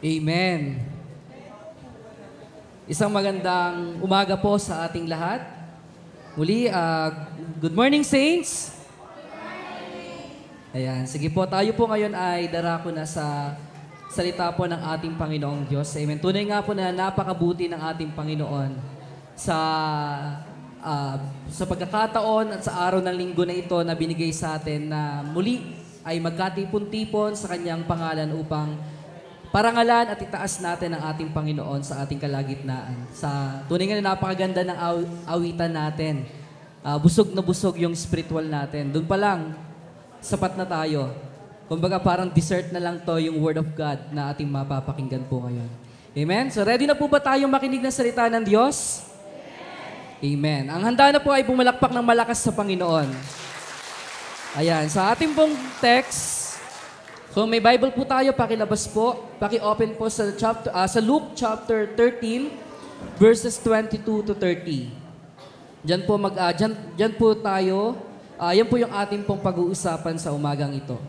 Amen. Isang magandang umaga po sa ating lahat. Muli, good morning, Saints! Ayan, sige po, tayo po ngayon ay darako na sa salita po ng ating Panginoong Diyos. Amen. Tunay nga po na napakabuti ng ating Panginoon sa pagkakataon at sa araw ng linggo na ito na binigay sa atin na muli ay magkatipon-tipon sa kanyang pangalan upang parangalan at itaas natin ang ating Panginoon sa ating kalagitnaan. Sa tunay nga na napakaganda ng awitan natin. Busog na busog yung spiritual natin. Doon pa lang, sapat na tayo. Kumbaga parang dessert na lang to yung Word of God na ating mapapakinggan po ngayon. Amen? So ready na po ba tayong makinig ng salita ng Diyos? Amen. Ang handa na po ay pumalakpak ng malakas sa Panginoon. Ayan, sa ating pong text, kung may Bible po tayo, pakilabas po, paki-open po sa Luke chapter 13, verses 22 to 30. Diyan po tayo, yan po yung ating pong pag-uusapan sa umagang ito.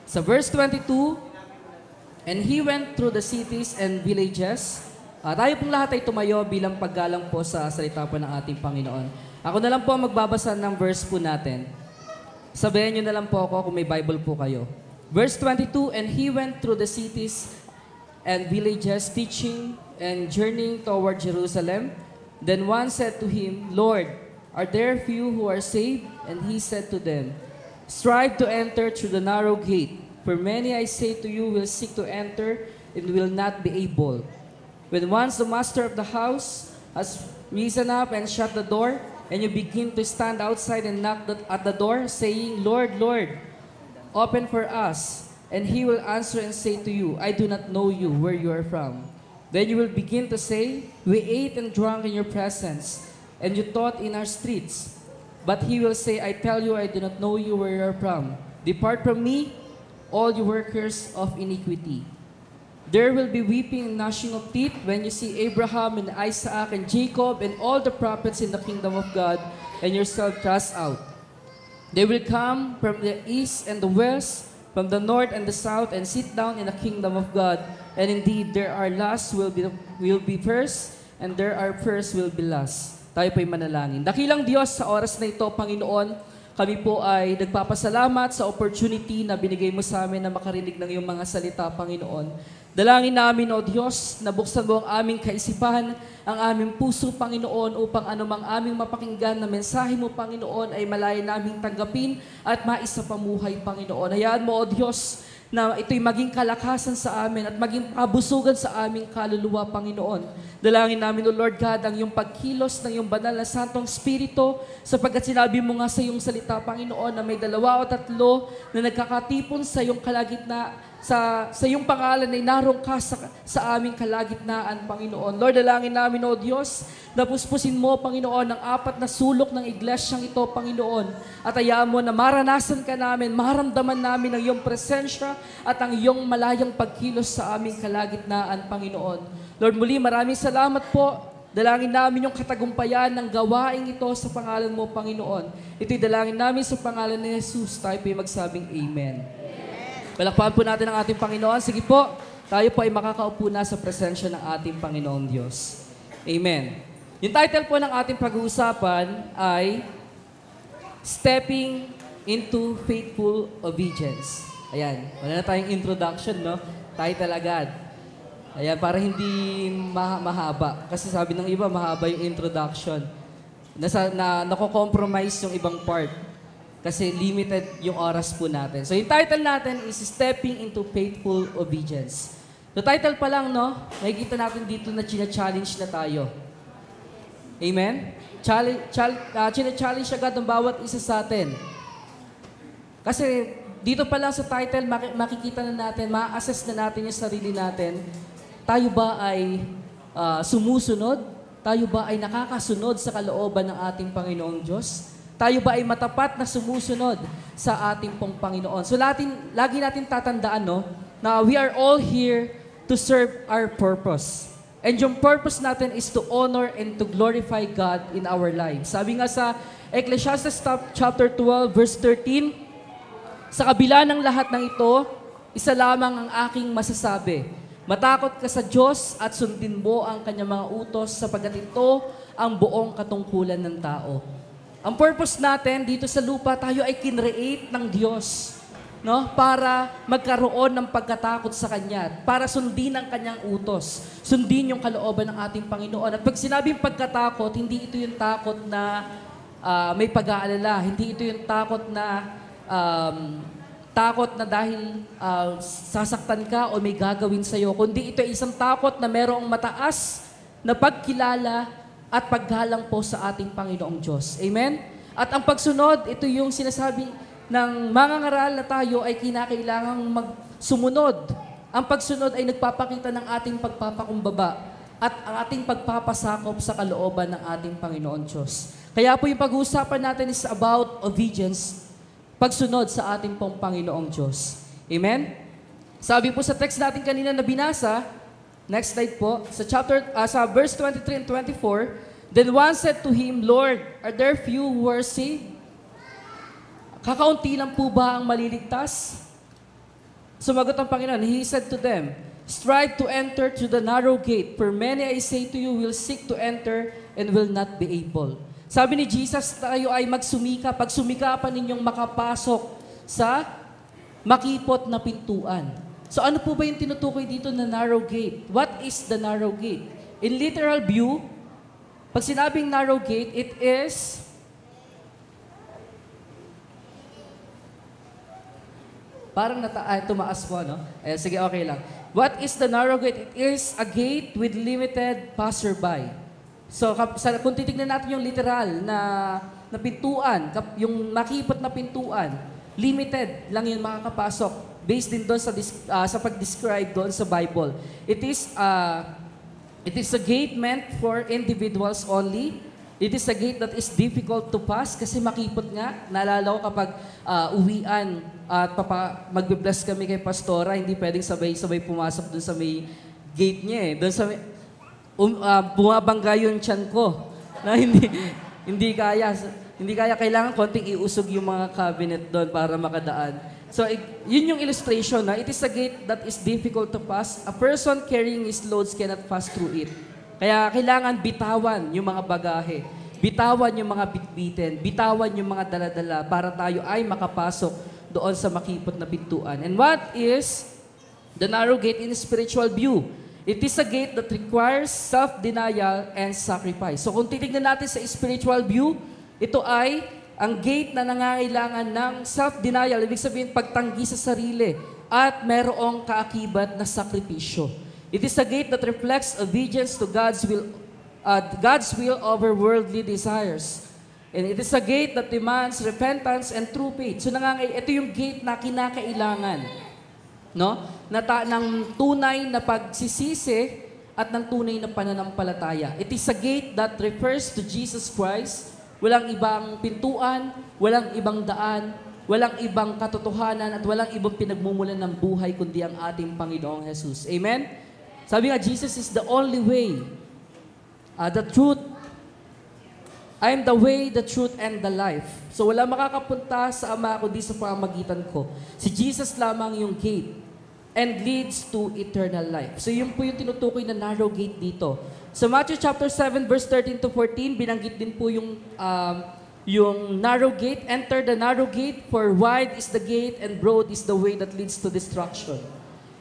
Sa verse 22, and he went through the cities and villages. Tayo pong lahat ay tumayo bilang paggalang po sa salita po ng ating Panginoon. Ako na lang po magbabasa ng verse po natin. Sabihin nyo na lang po ako kung may Bible po kayo. Verse 22, and he went through the cities and villages, teaching and journeying toward Jerusalem. Then one said to him, Lord, are there few who are saved? And he said to them, strive to enter through the narrow gate, for many, I say to you, will seek to enter and will not be able. When once the master of the house has risen up and shut the door, and you begin to stand outside and knock at the door, saying, Lord, Lord, open for us. And he will answer and say to you, I do not know you, where you are from. Then you will begin to say, we ate and drank in your presence, and you taught in our streets. But he will say, I tell you, I do not know you, where you are from. Depart from me, all you workers of iniquity. There will be weeping and gnashing of teeth when you see Abraham and Isaac and Jacob and all the prophets in the kingdom of God and yourself cast out. They will come from the east and the west, from the north and the south, and sit down in the kingdom of God. And indeed, there are last will be first, and there are first will be last. Tayo po'y manalangin. Dakilang Diyos, sa oras na ito, Panginoon, kami po ay nagpapasalamat sa opportunity na binigay mo sa amin na makarinig ng iyong mga salita, Panginoon. Dalangin namin, O Diyos, na buksan mo ang aming kaisipan, ang aming puso, Panginoon, upang anumang aming mapakinggan na mensahe mo, Panginoon, ay malaya naming tanggapin at maisapamuhay, Panginoon. Hayaan mo, O Diyos, na ito'y maging kalakasan sa amin at maging kabusugan sa aming kaluluwa, Panginoon. Dalangin namin, O Lord God, ang iyong pagkilos ng iyong banal na Santong Espiritu, sapagkat sinabi mo nga sa iyong salita, Panginoon, na may 2 o 3 na nagkakatipon sa iyong kalagitnaan, sa iyong pangalan ay naroon ka sa aming kalagitnaan, Panginoon. Lord, dalangin namin, O Diyos, na puspusin mo, Panginoon, ang 4 na sulok ng iglesyang ito, Panginoon. At hayaan mo na maranasan ka namin, maramdaman namin ang iyong presensya at ang iyong malayang pagkilos sa aming kalagitnaan, Panginoon. Lord, muli maraming salamat po. Dalangin namin yung katagumpayan ng gawaing ito sa pangalan mo, Panginoon. Ito'y dalangin namin sa pangalan ni Jesus. Tayo po'y magsabing Amen. Palakpakan po natin ang ating Panginoon. Sige po, tayo po ay makakaupo na sa presensya ng ating Panginoong Diyos. Amen. Yung title po ng ating pag-uusapan ay Stepping into Faithful Obedience. Ayan, wala na tayong introduction, no? Title agad. Ayan, para hindi mahaba. Kasi sabi ng iba, mahaba yung introduction. Nako-compromise yung ibang part. Kasi limited yung oras po natin. So yung title natin is Stepping into Faithful Obedience. So title pa lang, no? Makikita natin dito na china-challenge na tayo. Amen? China-challenge agad ang bawat isa sa atin. Kasi dito pa lang sa title, makikita na natin, ma-assess na natin yung sarili natin. Tayo ba ay sumusunod? Tayo ba ay nakakasunod sa kalooban ng ating Panginoong Diyos? Tayo ba ay matapat na sumusunod sa ating pong Panginoon? So lagi natin tatandaan, no, na we are all here to serve our purpose. And yung purpose natin is to honor and to glorify God in our lives. Sabi nga sa Ecclesiastes chapter 12, verse 13, sa kabila ng lahat ng ito, Isa lamang ang aking masasabi. Matakot ka sa Diyos at sundin mo ang kanyang mga utos sapagkat ito ang buong katungkulan ng tao. Ang purpose natin dito sa lupa, tayo ay kinreate ng Diyos, no? Para magkaroon ng pagkatakot sa Kanya, para sundin ang Kanyang utos, sundin yung kalooban ng ating Panginoon. At pag sinabing pagkatakot, hindi ito yung takot na may pag-aalala, hindi ito yung takot na dahil sasaktan ka o may gagawin sa'yo, kundi ito ay isang takot na merong mataas na pagkilala at paggalang po sa ating Panginoong Diyos. Amen? At ang pagsunod, ito yung sinasabi ng mga ngaral na tayo ay kinakailangang magsumunod. Ang pagsunod ay nagpapakita ng ating pagpapakumbaba at ang ating pagpapasakop sa kalooban ng ating Panginoon Diyos. Kaya po yung pag-uusapan natin is about obedience, pagsunod sa ating pong Panginoong Diyos. Amen? Sabi po sa text natin kanina na binasa, next slide po, sa verse 23 and 24, then one said to him, Lord, are there few who are saved? Kakaunti lang po ba ang maliligtas? Sumagot ang Panginoon, He said to them, strive to enter through the narrow gate, for many I say to you will seek to enter and will not be able. Sabi ni Jesus, tayo ay magsumika, pagsumikapan ninyong makapasok sa makipot na pintuan. So ano po ba yung tinutukoy dito na narrow gate? What is the narrow gate? In literal view, pag sinabing narrow gate, it is parang tumaas po, no? Sige, okay lang. What is the narrow gate? It is a gate with limited passerby. So, kung titignan natin yung literal na pintuan, yung makipot na pintuan, limited lang yun makakapasok based din doon sa pag-describe doon sa Bible. It is a gate meant for individuals only. It is a gate that is difficult to pass kasi makipot nga. Naalala ko kapag uwian at magbe-bless kami kay Pastora, hindi pwedeng sabay-sabay pumasok doon sa may gate niya eh. Doon sa may, bumabangga yung tiyan ko na hindi kaya kailangan konting iusog yung mga cabinet doon para makadaan. So yun yung illustration na it is a gate that is difficult to pass. A person carrying his loads cannot pass through it. Kaya kailangan bitawan yung mga bagahe, bitawan yung mga bitbitin, bitawan yung mga daladala para tayo ay makapasok doon sa makipot na pintuan. And what is the narrow gate in spiritual view? It is a gate that requires self-denial and sacrifice. So kung titignan natin sa spiritual view, ito ay ang gate na nangangailangan ng self-denial, ibig sabihin pagtanggi sa sarili at merong kaakibat na sakripisyo. It is a gate that reflects obedience to God's will over worldly desires. And it is a gate that demands repentance and true faith. So ito yung gate na kinakailangan, no? Ng tunay na pagsisisi at ng tunay na pananampalataya. It is a gate that refers to Jesus Christ. Walang ibang pintuan, walang ibang daan, walang ibang katotohanan, at walang ibang pinagmumulan ng buhay kundi ang ating Panginoong Jesus. Amen? Sabi nga, Jesus is the only way, the truth. I am the way, the truth, and the life. So wala makakapunta sa Ama kundi sa pamamagitan ko. Si Jesus lamang yung gate and leads to eternal life. So yun po yung tinutukoy na narrow gate dito. Sa Matthew chapter 7 verse 13 to 14, binanggit din po yung narrow gate. Enter the narrow gate, for wide is the gate and broad is the way that leads to destruction.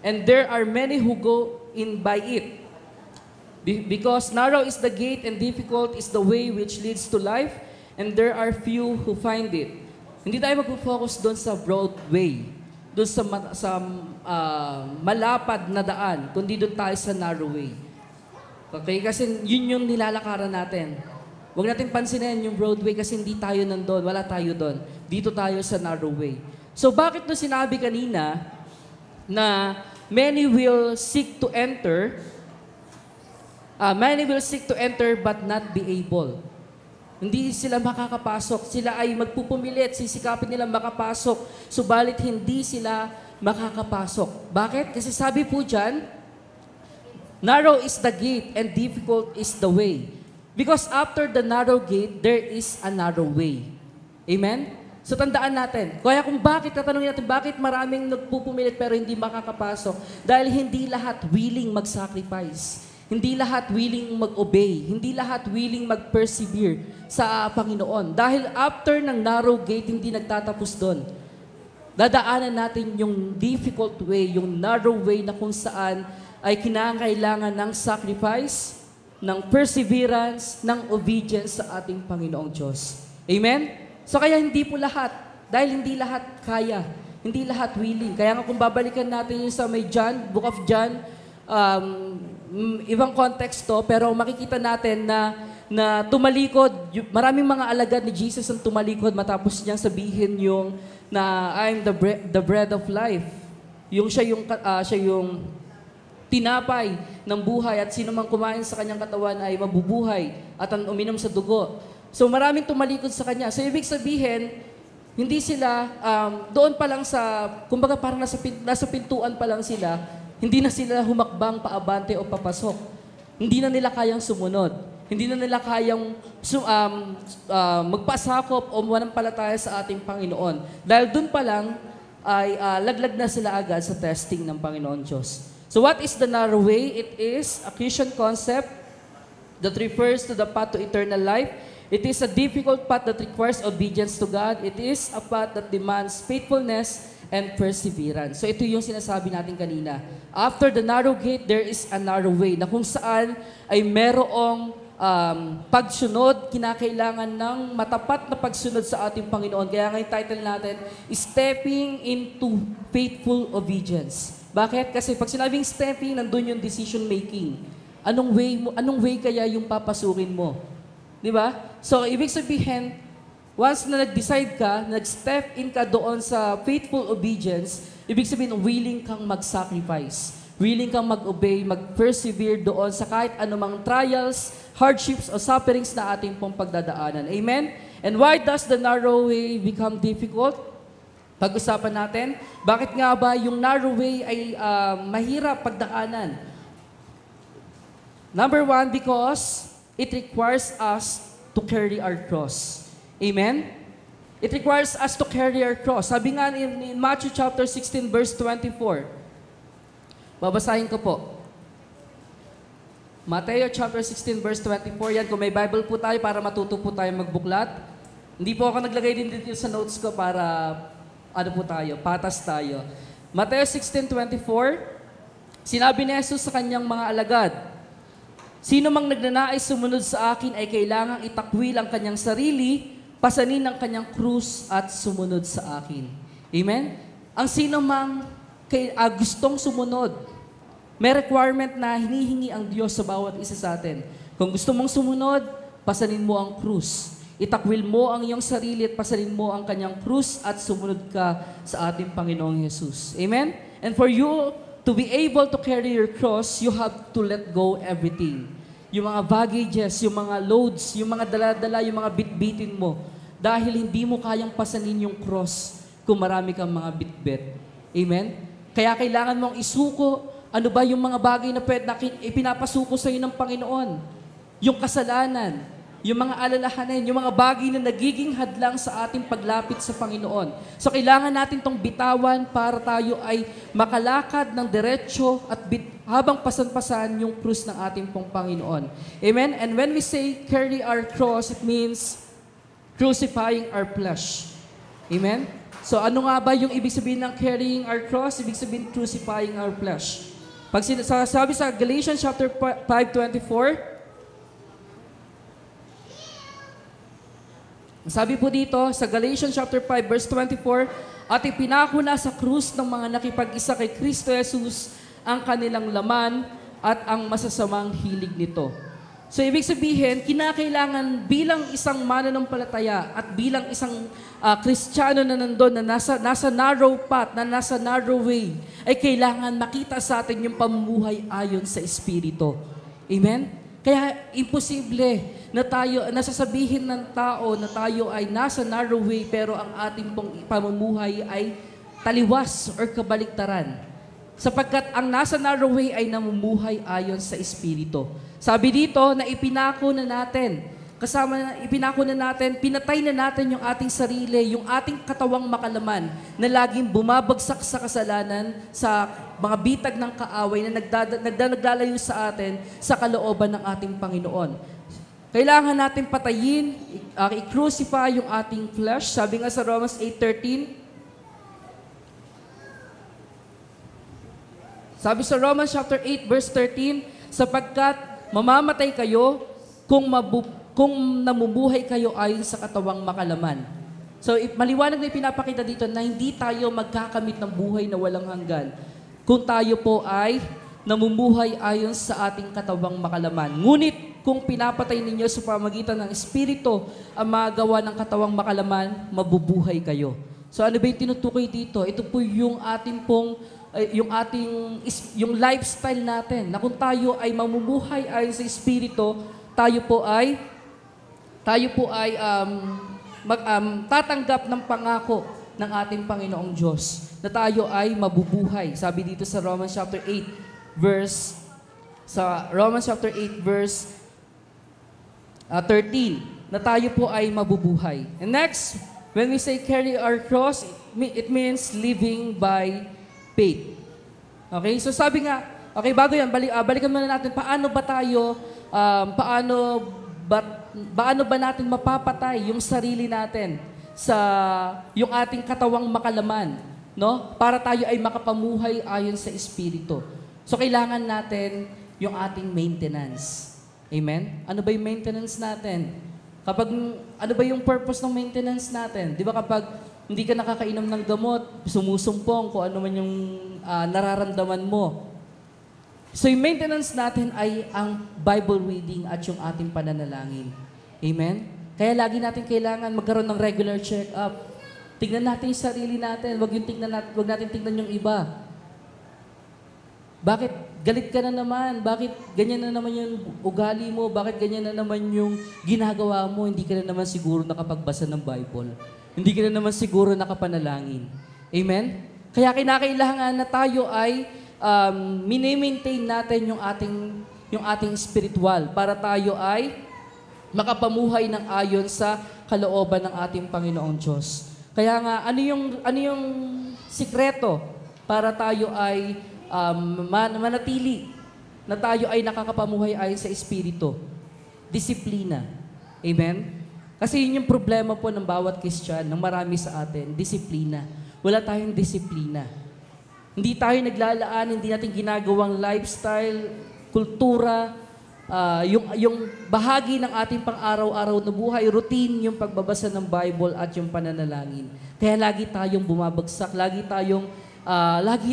And there are many who go in by it. Because narrow is the gate and difficult is the way which leads to life, and there are few who find it. Hindi tayo mag-focus doon sa broad way, doon sa malapad na daan, kundi doon tayo sa narrow way. Okay? Kasi yun yung nilalakaran natin. Huwag natin pansinin yung Broadway kasi hindi tayo nandun, wala tayo doon. Dito tayo sa narrow way. So bakit no sinabi kanina na many will seek to enter but not be able? Hindi sila makakapasok. Sila ay magpupumilit, sisikapin nila makapasok, subalit hindi sila makakapasok. Bakit? Kasi sabi po dyan, narrow is the gate and difficult is the way. Because after the narrow gate, there is a narrow way. Amen? So tandaan natin. Kaya kung bakit, tatanungin natin, bakit maraming nagpupumilit pero hindi makakapasok? Dahil hindi lahat willing mag-sacrifice. Hindi lahat willing mag-obey. Hindi lahat willing mag-persevere sa Panginoon. Dahil after ng narrow gate, hindi nagtatapos doon. Dadaanan natin yung difficult way, yung narrow way na kung saan ay kinakailangan ng sacrifice, ng perseverance, ng obedience sa ating Panginoong Diyos. Amen? So kaya hindi po lahat, dahil hindi lahat kaya, hindi lahat willing. Kaya nga kung babalikan natin yung sa may John, Book of John, ibang context to, pero makikita natin na tumalikod, maraming mga alagad ni Jesus ang tumalikod matapos niyang sabihin yung na I'm the bread of life. Yung siya yung tinapay ng buhay at sino mang kumain sa kanyang katawan ay mabubuhay at ang uminom sa dugo. So maraming tumalikod sa kanya. So ibig sabihin, hindi sila, doon pa lang sa, kumbaga parang nasa pintuan pa lang sila, hindi na sila humakbang paabante o papasok. Hindi na nila kayang sumunod. Hindi na nila kayang magpasakop o manampalataya sa ating Panginoon. Dahil doon pa lang, ay laglag na sila agad sa testing ng Panginoon Diyos. So what is the narrow way? It is a Christian concept that refers to the path to eternal life. It is a difficult path that requires obedience to God. It is a path that demands faithfulness and perseverance. So ito yung sinasabi natin kanina. After the narrow gate, there is a narrow way na kung saan ay merong pagsunod, kinakailangan ng matapat na pagsunod sa ating Panginoon. Kaya nga yung title natin, Stepping into Faithful Obedience. Bakit? Kasi pag sinabing stepping, nandun yung decision making. Anong way kaya yung papasukin mo? Di ba? So, ibig sabihin, once na nag-decide ka, nag-step in ka doon sa faithful obedience, ibig sabihin, willing kang mag-sacrifice. Willing kang mag-obey, mag-persevere doon sa kahit anumang trials, hardships, o sufferings na ating pong pagdadaanan. Amen? And why does the narrow way become difficult? Pag-usapan natin, bakit nga ba yung narrow way ay mahirap pagdaanan? Number one, because it requires us to carry our cross. Amen? It requires us to carry our cross. Sabi nga in Matthew chapter 16 verse 24. Babasahin ko po. Matthew chapter 16 verse 24. Yan, kung may Bible po tayo para matuto po tayo magbuklat. Hindi po ako naglagay din dito sa notes ko para patas tayo. Matthew 16:24. Sinabi ni Jesus sa kanyang mga alagad, sino mang nagnanais sumunod sa akin ay kailangang itakwil ang kanyang sarili, pasanin ang kanyang krus at sumunod sa akin. Amen? Ang sino mang gustong sumunod, may requirement na hinihingi ang Diyos sa bawat isa sa atin. Kung gusto mong sumunod, pasanin mo ang krus. Itakwil mo ang iyong sarili at pasanin mo ang kanyang krus at sumunod ka sa ating Panginoong Jesus. Amen? And for you to be able to carry your cross, you have to let go everything. Yung mga baggages, yung mga loads, yung mga dala-dala, yung mga bitbitin mo. Dahil hindi mo kayang pasanin yung cross kung marami kang mga bitbit. Amen? Kaya kailangan mong isuko, ano ba yung mga bagay na ipinapasuko sa iyo ng Panginoon? Yung kasalanan, yung mga alalahanin, yung mga bagay na nagiging hadlang sa ating paglapit sa Panginoon. So kailangan natin tong bitawan para tayo ay makalakad ng diretsyo at habang pasan-pasan yung krus ng ating pong Panginoon. Amen? And when we say carry our cross, it means crucifying our flesh. Amen? So ano nga ba yung ibig sabihin ng carrying our cross? Ibig sabihin crucifying our flesh. Pag sabi sa Galatians chapter 5:24, sabi po dito sa Galatians chapter 5 verse 24, at ipinako na sa krus ng mga nakipag-isa kay Kristo Jesus ang kanilang laman at ang masasamang hilig nito. So ibig sabihin, kinakailangan bilang isang mananampalataya at bilang isang Kristiyano na nandun na nasa narrow path, na nasa narrow way, ay kailangan makita sa atin yung pamumuhay ayon sa Espiritu. Amen? Kaya imposible na tayo, nasasabihin ng tao na tayo ay nasa narrow way pero ang ating pong pamumuhay ay taliwas or kabaliktaran. Sapagkat ang nasa narrow way ay namumuhay ayon sa Espiritu. Sabi dito na ipinako na natin. kasama na, ipinako na natin, pinatay na natin yung ating sarili, yung ating katawang makalaman na laging bumabagsak sa kasalanan, sa mga bitag ng kaaway na naglalayo sa atin sa kalooban ng ating Panginoon. Kailangan natin patayin, i-crucify yung ating flesh. Sabi nga sa Romans 8:13, sabi sa Romans chapter 8 verse 13, sapagkat mamamatay kayo kung namumuhay kayo ayon sa katawang makalaman. So, maliwanag na ipinapakita dito na hindi tayo magkakamit ng buhay na walang hanggan kung tayo po ay namumuhay ayon sa ating katawang makalaman. Ngunit, kung pinapatay ninyo sa pamagitan ng Espiritu ang magawa ng katawang makalaman, mabubuhay kayo. So, ano ba yung tinutukoy dito? Ito po yung ating pong yung lifestyle natin, na kung tayo ay mamumuhay ayon sa Espiritu, tayo po ay tatanggap ng pangako ng ating Panginoong Diyos na tayo ay mabubuhay. Sabi dito sa Romans chapter 8 verse 13 na tayo po ay mabubuhay. And next, when we say carry our cross, it means living by faith. Okay? So sabi nga, okay, bago yan, balikan muna natin, paano ba natin mapapatay yung sarili natin sa yung ating katawang makalaman, no? Para tayo ay makapamuhay ayon sa Espiritu. So kailangan natin yung ating maintenance. Amen? Ano ba yung maintenance natin? Ano ba yung purpose ng maintenance natin? Di ba kapag hindi ka nakakainom ng gamot, sumusumpong kung ano man yung nararamdaman mo. So yung maintenance natin ay ang Bible reading at yung ating pananalangin. Amen? Kaya lagi natin kailangan magkaroon ng regular check-up. Tignan natin yung sarili natin, wag natin tignan yung iba. Bakit galit ka na naman? Bakit ganyan na naman yung ugali mo? Bakit ganyan na naman yung ginagawa mo? Hindi ka na naman siguro nakapagbasa ng Bible. Hindi ka na naman siguro nakapanalangin. Amen? Kaya kinakailangan na tayo ay mini-maintain natin yung ating spiritual para tayo ay makapamuhay ng ayon sa kalooban ng ating Panginoong Diyos. Kaya nga, ano yung sikreto para tayo ay manatili na tayo ay nakakapamuhay ayon sa Espiritu? Disiplina. Amen? Kasi yun yung problema po ng bawat Christian, ng marami sa atin, disiplina. Wala tayong disiplina. Hindi tayo naglalaan, hindi natin ginagawang lifestyle, kultura, yung bahagi ng ating pang-araw-araw na buhay, routine, yung pagbabasa ng Bible at yung pananalangin. Kaya lagi tayong bumabagsak, lagi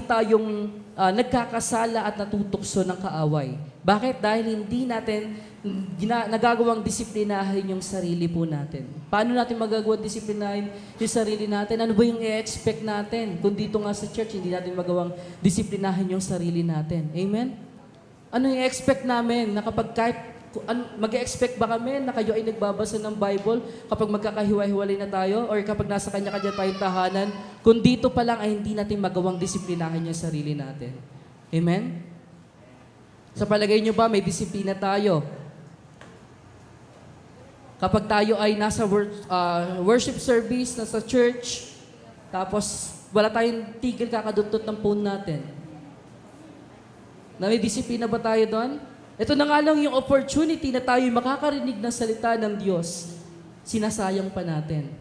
tayong nagkakasala at natutukso ng kaaway. Bakit? Dahil hindi natin nagagawang disiplinahin yung sarili po natin. Paano natin magagawang disiplinahin yung sarili natin? Ano ba yung i-expect natin? Kung dito nga sa church, hindi natin magawang disiplinahin yung sarili natin. Amen? Ano yung i-expect namin? Na kapag mag-expect ba kami na kayo ay nagbabasa ng Bible kapag magkakahiwa-hiwalay na tayo or kapag nasa kanya-kanya tayong tahanan, kung dito pa lang ay hindi natin magawang disiplinahin yung sarili natin. Amen? Sa palagay nyo ba, may disiplina tayo? Kapag tayo ay nasa worship service, nasa church, tapos wala tayong tigil kakaduntot ng phone natin. Na may disiplina ba tayo doon? Ito na nga lang yung opportunity na tayo makakarinig ng salita ng Diyos. Sinasayang pa natin.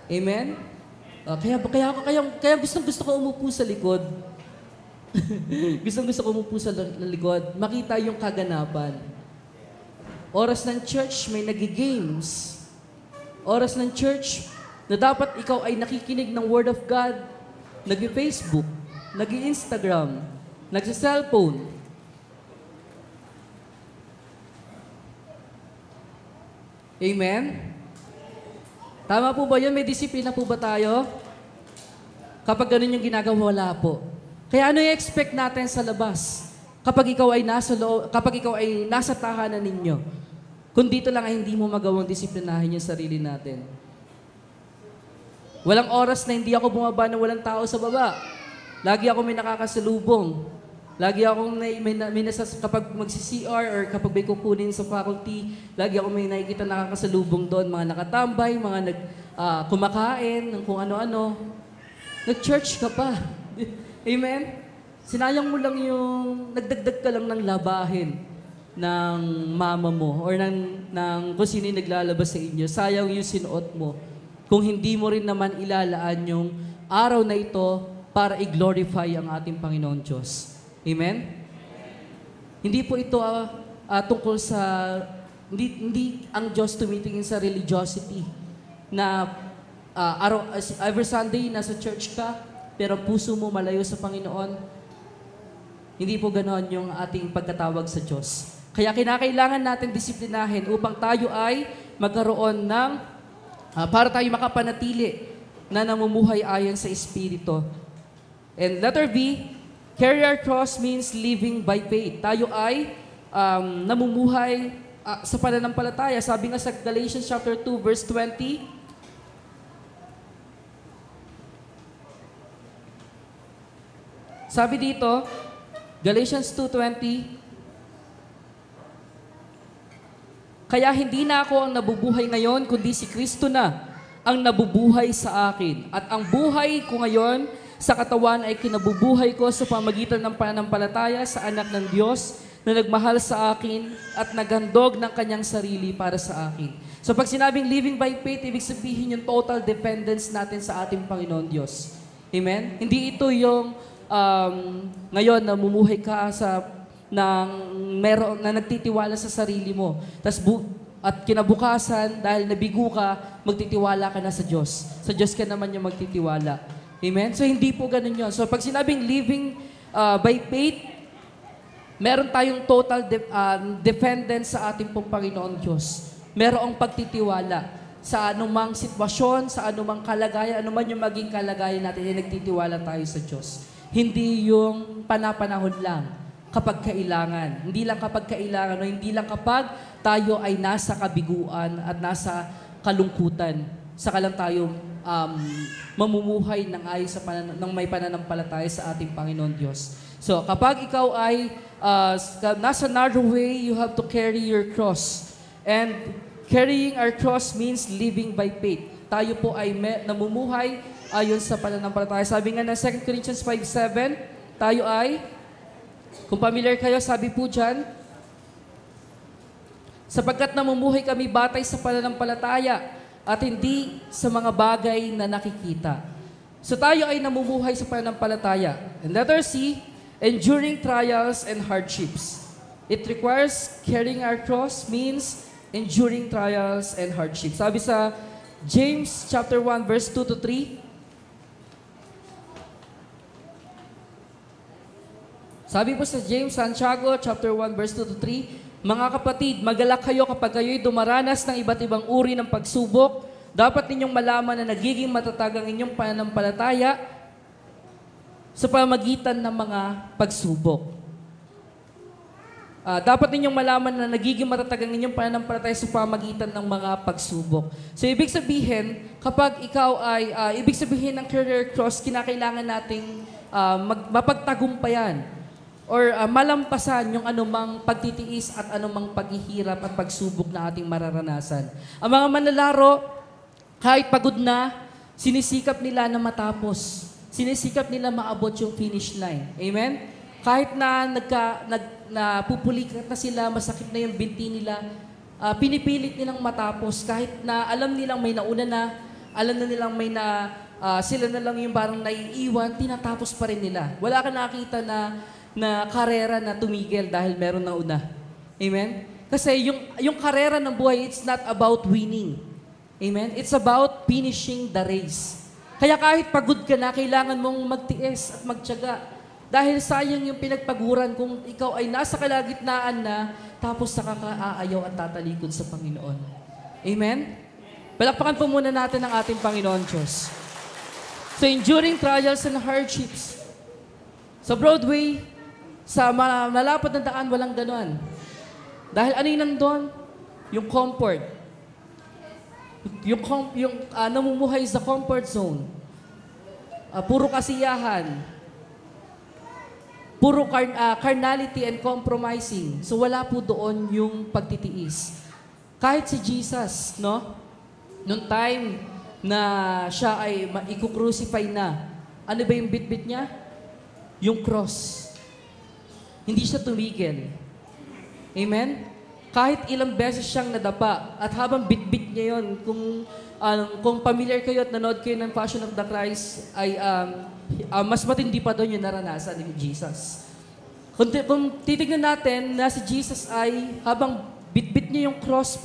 Amen? Kaya gusto ko umupo sa likod. gusto ko umupo sa likod. Makita yung kaganapan. Oras ng church, may nagi-games. Oras ng church, na dapat ikaw ay nakikinig ng Word of God, nag-Facebook, nag-Instagram, nag-cellphone. Amen? Tama po ba yun? May disiplina po ba tayo? Kapag ganun yung ginagawa, wala po. Kaya ano yung expect natin sa labas? Kapag ikaw ay nasa tahanan ninyo, kung dito lang ay hindi mo magawang disiplinahin yung sarili natin. Walang oras na hindi ako bumaba ng walang tao sa baba. Lagi ako may nakakasalubong. Lagi akong kapag magsi-CR or kapag may kukunin sa faculty, lagi akong may nakikita nakakasalubong doon, mga nakatambay, mga kumakain, ng kung ano-ano. Nag-church ka pa. Amen? Sinayang mo lang nagdagdag ka lang ng labahin ng mama mo or ng kung sino yung naglalabas sa inyo. Sayang yung sinuot mo. Kung hindi mo rin naman ilalaan yung araw na ito para i-glorify ang ating Panginoon Diyos. Amen? Hindi po ito tungkol sa, hindi ang Diyos tumitingin sa religiosity na every Sunday nasa church ka, pero puso mo malayo sa Panginoon. Hindi po ganoon yung ating pagkatawag sa Diyos. Kaya kinakailangan natin disiplinahin upang tayo ay magkaroon ng, para tayo makapanatili na namumuhay ayon sa Espiritu. And letter B, carry our cross means living by faith. Tayo ay namumuhay sa pananampalataya. Sabi nga sa Galatians chapter 2 verse 20, sabi dito, Galatians 2:20, kaya hindi na ako ang nabubuhay ngayon, kundi si Kristo na ang nabubuhay sa akin. At ang buhay ko ngayon sa katawan ay kinabubuhay ko sa pamagitan ng pananampalataya sa anak ng Diyos na nagmahal sa akin at naghandog ng kanyang sarili para sa akin. So pag sinabing living by faith, ibig sabihin yung total dependence natin sa ating Panginoon Diyos. Amen? Hindi ito yung ngayon namumuhay ka na nagtitiwala sa sarili mo. At kinabukasan, dahil nabigo ka, magtitiwala ka na sa Diyos. Sa Diyos ka naman yung magtitiwala. Amen? So hindi po ganun yun. So pag sinabing living by faith, meron tayong total dependence sa ating pong Panginoon Diyos. Merong pagtitiwala sa anumang sitwasyon, sa anumang kalagayan, anuman yung maging kalagayan natin, nagtitiwala tayo sa Diyos. Hindi yung panapanahon lang kapag kailangan. Hindi lang kapag kailangan o hindi lang kapag tayo ay nasa kabiguan at nasa kalungkutan. Saka lang tayo mamumuhay ng ayon sa ng may pananampalataya sa ating Panginoon Diyos. So kapag ikaw ay nasa narrow way, you have to carry your cross. And carrying our cross means living by faith. Tayo po ay namumuhay ayon sa pananampalataya. Sabi nga na 2 Corinthians 5:7, tayo ay, kung familiar kayo, sabi po dyan, sapagkat namumuhay kami batay sa pananampalataya at hindi sa mga bagay na nakikita. So tayo ay namumuhay sa pananampalataya. And letter C, enduring trials and hardships. It requires carrying our cross means enduring trials and hardships. Sabi sa James chapter 1 verse 2 to 3, sabi po sa James, Santiago, chapter 1, verse 2 to 3, mga kapatid, magalak kayo kapag kayo'y dumaranas ng iba't ibang uri ng pagsubok. Dapat ninyong malaman na nagiging matatag ang inyong pananampalataya sa pamagitan ng mga pagsubok. Dapat ninyong malaman na nagiging matatag ang inyong pananampalataya sa pamagitan ng mga pagsubok. So, ibig sabihin, kapag ikaw ay, ibig sabihin ng career cross, kinakailangan nating mapagtagumpayan or malampasan yung anumang pagtitiis at anumang paghihirap at pagsubok na ating mararanasan. Ang mga manlalaro, kahit pagod na, sinisikap nila na matapos. Sinisikap nila maabot yung finish line. Amen? Kahit na napupulikat na sila, masakit na yung binti nila, pinipilit nilang matapos. Kahit na alam nilang may nauna na, alam na nilang sila na lang yung parang naiiwan, tinatapos pa rin nila. Wala ka nakita na karera na tumigil dahil meron na una. Amen? Kasi yung karera ng buhay, it's not about winning. Amen? It's about finishing the race. Kaya kahit pagod ka na, kailangan mong magtiis at magtiyaga. Dahil sayang yung pinagpaguran kung ikaw ay nasa kalagitnaan na, tapos saka ka aayaw at tatalikod sa Panginoon. Amen? Palakpakan po muna natin ang ating Panginoon Diyos. So enduring trials and hardships. Sa Broadway, sa malapad na daan, walang ganon. Dahil ano yung nandun? Yung comfort. Yung namumuhay sa comfort zone. Puro kasiyahan. puro carnality and compromising. So wala po doon yung pagtitiis. Kahit si Jesus, no? Noong time na siya ay i-crucify na, ano ba yung bitbit niya? Yung cross. Hindi siya tumigil. Amen? Kahit ilang beses siyang nadapa, at habang bitbit niya yun, kung familiar kayo at nanood kayo ng Passion of the Christ, ay mas matindi pa doon yung naranasan ni Jesus. Kung titignan natin na si Jesus ay habang bitbit niya yung cross,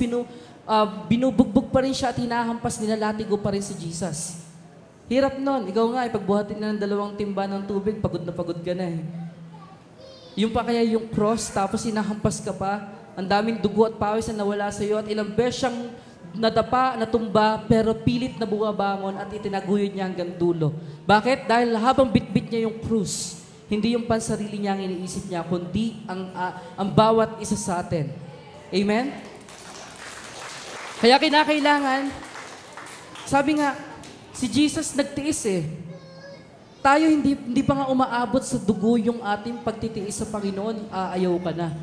binubugbog pa rin siya at hinahampas, nilalatigo pa rin si Jesus. Hirap nun. Ikaw nga, ipagbuhatin na ng 2 timba ng tubig, pagod na pagod ka na eh. Yung pa kaya yung cross, tapos hinahampas ka pa, ang daming dugo at pawis na nawala sa iyo, at ilang beses siyang nadapa, natumba, pero pilit na bumabangon at itinaguyod niya hanggang dulo. Bakit? Dahil habang bitbit niya yung krus, hindi yung pansarili niya ang iniisip niya, kundi ang bawat isa sa atin. Amen? Kaya kinakailangan, sabi nga, si Jesus nagtiis eh. Tayo hindi pa nga umaabot sa dugo yung ating pagtitiis sa Panginoon, ayaw ka na.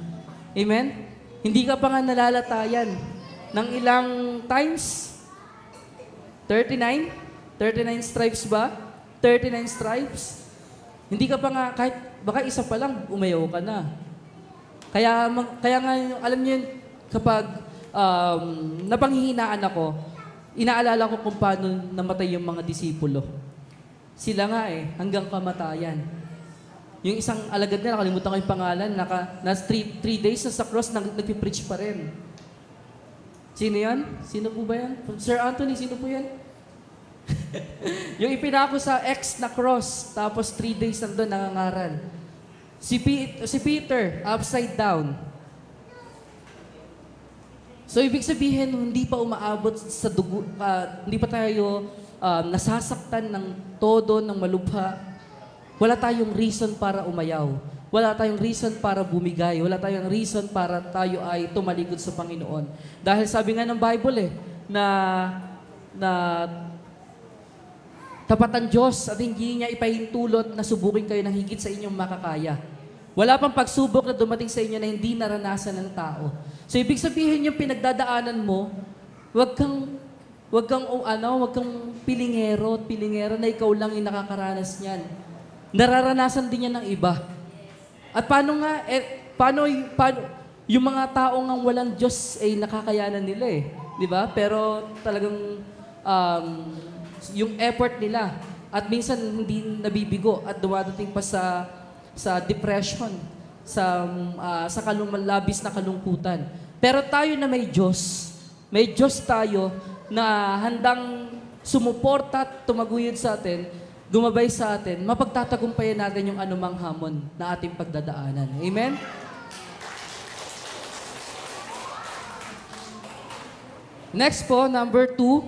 Amen? Hindi ka pa nga nalalatayan ng ilang times? 39? 39 stripes ba? 39 stripes? Hindi ka pa nga, kahit baka isa pa lang, umayaw ka na. Kaya nga, alam niyo yun, kapag napanghihinaan ako, inaalala ko kung paano namatay yung mga disipulo. Sila nga hanggang kamatayan. Yung isang alagad na, nakalimutan ko yung pangalan, na 3 days na sa cross, nagpipreach pa rin. Sino yan? Sino po ba yan? Sir Anthony, sino po yan? Yung ipinako sa X na cross, tapos 3 days nandun, nangangaral. Si Peter, upside down. So, ibig sabihin, hindi pa umaabot sa dugo, hindi pa tayo nasasaktan ng todo, ng malubha. Wala tayong reason para umayaw. Wala tayong reason para bumigay. Wala tayong reason para tayo ay tumalikod sa Panginoon. Dahil sabi nga ng Bible na tapat ang Diyos at hindi niya ipahintulot na subukin kayo ng higit sa inyong makakaya. Wala pang pagsubok na dumating sa inyo na hindi naranasan ng tao. So, ibig sabihin yung pinagdadaanan mo, wag kang pilingero na ikaw lang yung nakakaranas niyan. Nararanasan din yan ng iba. At paano yung mga taong ang walang Diyos ay nakakayanan nila di ba? Pero talagang yung effort nila at minsan hindi nabibigo at dumadating pa sa depression, sa labis na kalungkutan. Pero tayo na may Diyos tayo na handang sumuporta at tumaguyod sa atin, gumabay sa atin, mapagtatagumpayan natin yung anumang hamon na ating pagdadaanan. Amen? Next po, number 2.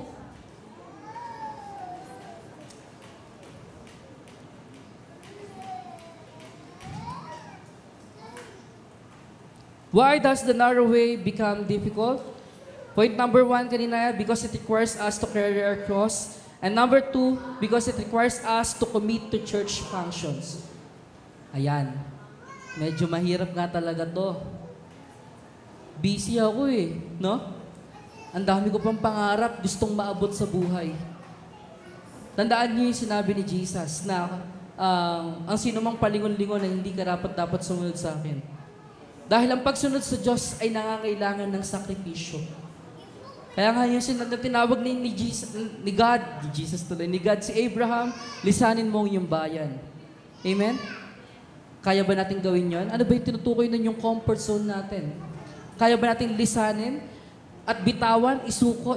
Why does the narrow way become difficult? Point number 1 kanina, because it requires us to carry our cross. And number 2, because it requires us to commit to church functions. Ayan. Medyo mahirap nga talaga to. Busy ako no? Ang dami ko pang pangarap, gustong maabot sa buhay. Tandaan niyo yung sinabi ni Jesus na ang sinumang palingon-lingon na hindi karapat-dapat sumunod sa akin. Dahil ang pagsunod sa Diyos ay nangangailangan ng sakripisyo. Kaya nga yung tinawag ni God si Abraham, lisanin mo ang iyong bayan. Amen? Kaya ba natin gawin yon? Ano ba yung tinutukoy nun yung comfort zone natin? Kaya ba natin lisanin at bitawan,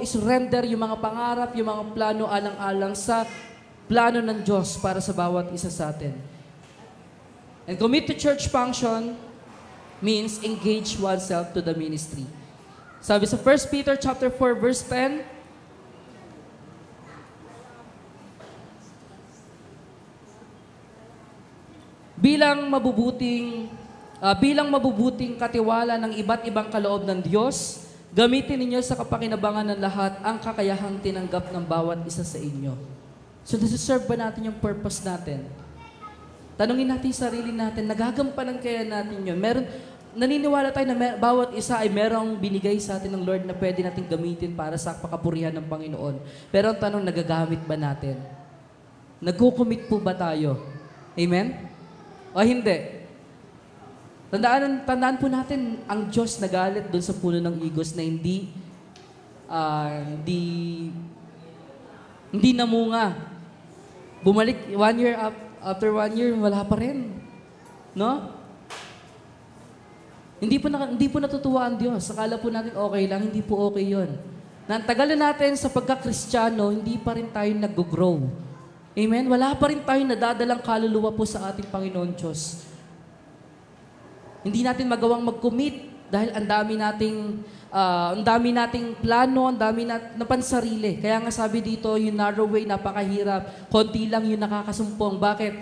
isurrender yung mga pangarap, yung mga plano alang-alang sa plano ng Diyos para sa bawat isa sa atin? And commit to church function means engage oneself to the ministry. Sabi sa 1 Peter chapter 4 verse 10, bilang mabubuting katiwala ng iba't ibang kaloob ng Diyos, gamitin ninyo sa kapakinabangan ng lahat ang kakayahang tinanggap ng bawat isa sa inyo. So, nasa-serve ba natin yung purpose natin? Tanungin natin yung sarili natin, nagagampanan kaya natin yun? Naniniwala tayo na bawat isa ay merong binigay sa atin ng Lord na pwede natin gamitin para sa pakapurihan ng Panginoon. Pero ang tanong, nagagamit ba natin? Nagkukumit po ba tayo? Amen? O hindi? Tandaan po natin, ang Diyos nagalit doon sa puno ng igos na hindi namunga. Bumalik 1 year after 1 year, wala pa rin. No? Hindi po natutuwa ang Diyos. Akala po natin okay lang, hindi po okay yon. Nantagal na natin sa pagka-Kristiyano, hindi pa rin tayo nag-grow. Amen? Wala pa rin tayo nadadalang kaluluwa po sa ating Panginoon Diyos. Hindi natin magawang mag-commit dahil ang dami nating plano, ang dami na pansarili. Kaya nga sabi dito, yung narrow way, napakahirap. Konti lang yung nakakasumpong. Bakit?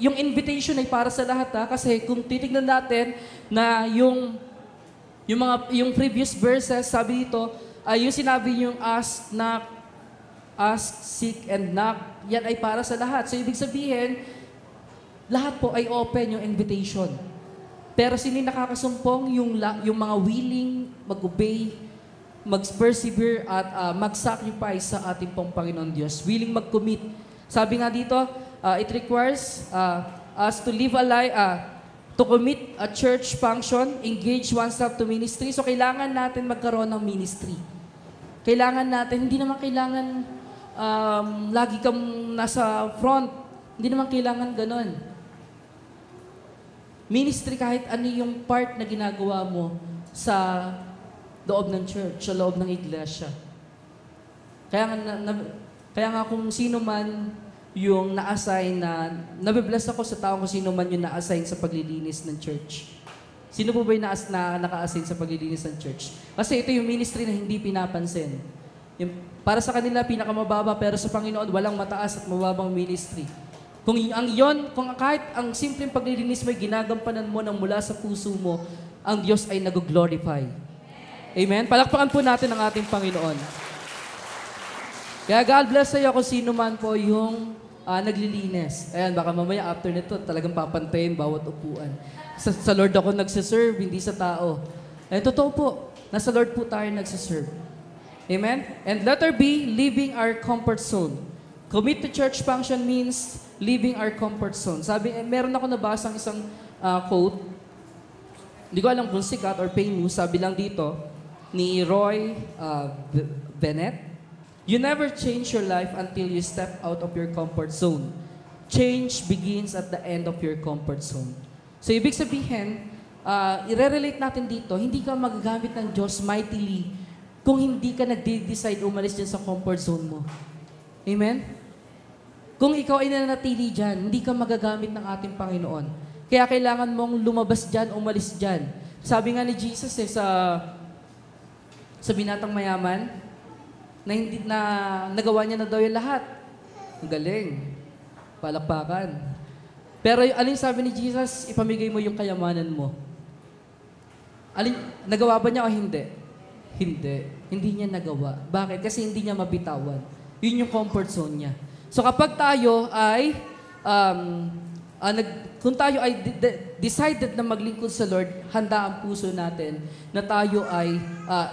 Yung invitation ay para sa lahat, ha? Kasi kung titignan natin na yung previous verses, sabi dito, yung sinabi yung ask, seek, and knock, yan ay para sa lahat. So, ibig sabihin, lahat po ay open yung invitation. Pero sino yung nakakasumpong? Yung mga willing mag-obey, mag-persevere, at mag-sacrifice sa ating pong Panginoon Diyos. Willing mag-commit. Sabi nga dito, it requires us to live a life, to commit a church function, engage oneself to ministry. So, kailangan natin magkaroon ng ministry. Kailangan natin, hindi naman kailangan lagi kang nasa front. Hindi naman kailangan ganon. Ministry kahit ano yung part na ginagawa mo sa loob ng church, sa loob ng iglesia. Kaya nga kung sino man yung na-assign nabibless ako sa tao kung sino man yung na-assign sa paglilinis ng church. Sino po ba yung naka-assign sa paglilinis ng church? Kasi ito yung ministry na hindi pinapansin. Para sa kanila, pinakamababa, pero sa Panginoon, walang mataas at mababang ministry. Kung kahit ang simpleng paglilinis mo, ginagampanan mo ng mula sa puso mo, ang Diyos ay nag-glorify. Amen? Palakpakan po natin ang ating Panginoon. Kaya God bless sa'yo kung sino man po yung naglilinis. Ayan, baka mamaya after nito, talagang papantayin bawat upuan. Sa Lord ako nagsiserve, hindi sa tao. Totoo po, nasa Lord po tayo nagsiserve. Amen? And letter B, leaving our comfort zone. Commit to church function means leaving our comfort zone. Meron ako nabasang isang quote, hindi ko alam kung sikat or famous, sabi lang dito, ni Roy Bennett, "You never change your life until you step out of your comfort zone. Change begins at the end of your comfort zone." So, ibig sabihin, i-relate natin dito, hindi ka magagamit ng Diyos mightily kung hindi ka nag-decide umalis dyan sa comfort zone mo. Amen? Kung ikaw ay nanatili dyan, hindi ka magagamit ng ating Panginoon. Kaya kailangan mong lumabas dyan, umalis dyan. Sabi nga ni Jesus sa binatang mayaman, na nagawa niya na daw yung lahat. Ang galing. Palakpakan. Pero alin sabi ni Jesus, ipamigay mo yung kayamanan mo. Nagawa ba niya o hindi? Hindi. Hindi niya nagawa. Bakit? Kasi hindi niya mabitawan. Yun yung comfort zone niya. So kapag tayo ay, kung tayo ay decided na maglingkod sa Lord, handa ang puso natin na tayo ay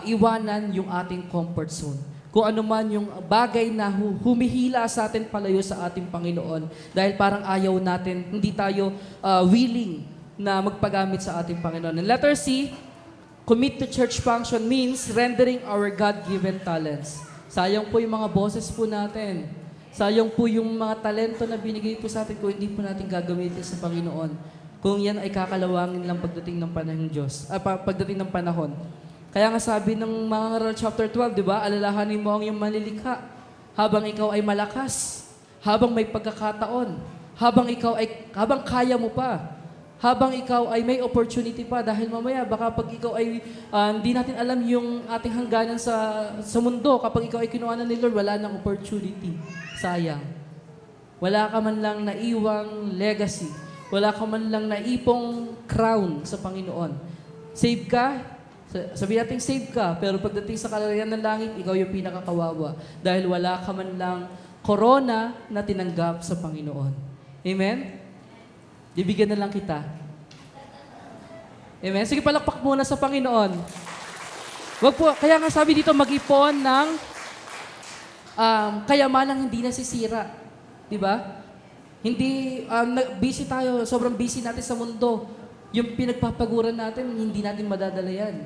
iwanan yung ating comfort zone. Kung ano man yung bagay na humihila sa atin palayo sa ating Panginoon dahil parang ayaw natin, hindi tayo willing na magpagamit sa ating Panginoon. And letter C, commit to church function means rendering our God-given talents. Sayang po yung mga boses po natin. Sayang po yung mga talento na binigay po sa atin kung hindi po natin gagamitin sa Panginoon. Kung yan ay kakalawangin lang pagdating ng panahon ng Diyos, pagdating ng panahon. Kaya nga sabi ng mga ngaral chapter 12, di ba? Alalahanin mo ang iyong malilikha habang ikaw ay malakas, habang may pagkakataon, habang kaya mo pa, habang ikaw ay may opportunity pa dahil mamaya baka pag ikaw ay hindi natin alam yung ating hangganan sa mundo, kapag ikaw ay kinuha na ni Lord, wala nang opportunity. Sayang. Wala ka man lang naiwang legacy. Wala ka man lang naipong crown sa Panginoon. Save ka, sabi natin save ka, pero pagdating sa kalagayan ng langit, ikaw yung pinakakawawa dahil wala ka man lang corona na tinanggap sa Panginoon. Amen? Bibigyan na lang kita. Amen? Sige, palakpak muna sa Panginoon. Wag po, kaya nga sabi dito, mag-ipon ng kayamanang hindi nasisira. Di ba? Hindi, busy tayo, sobrang busy natin sa mundo. Yung pinagpapaguran natin, hindi natin madadala yan.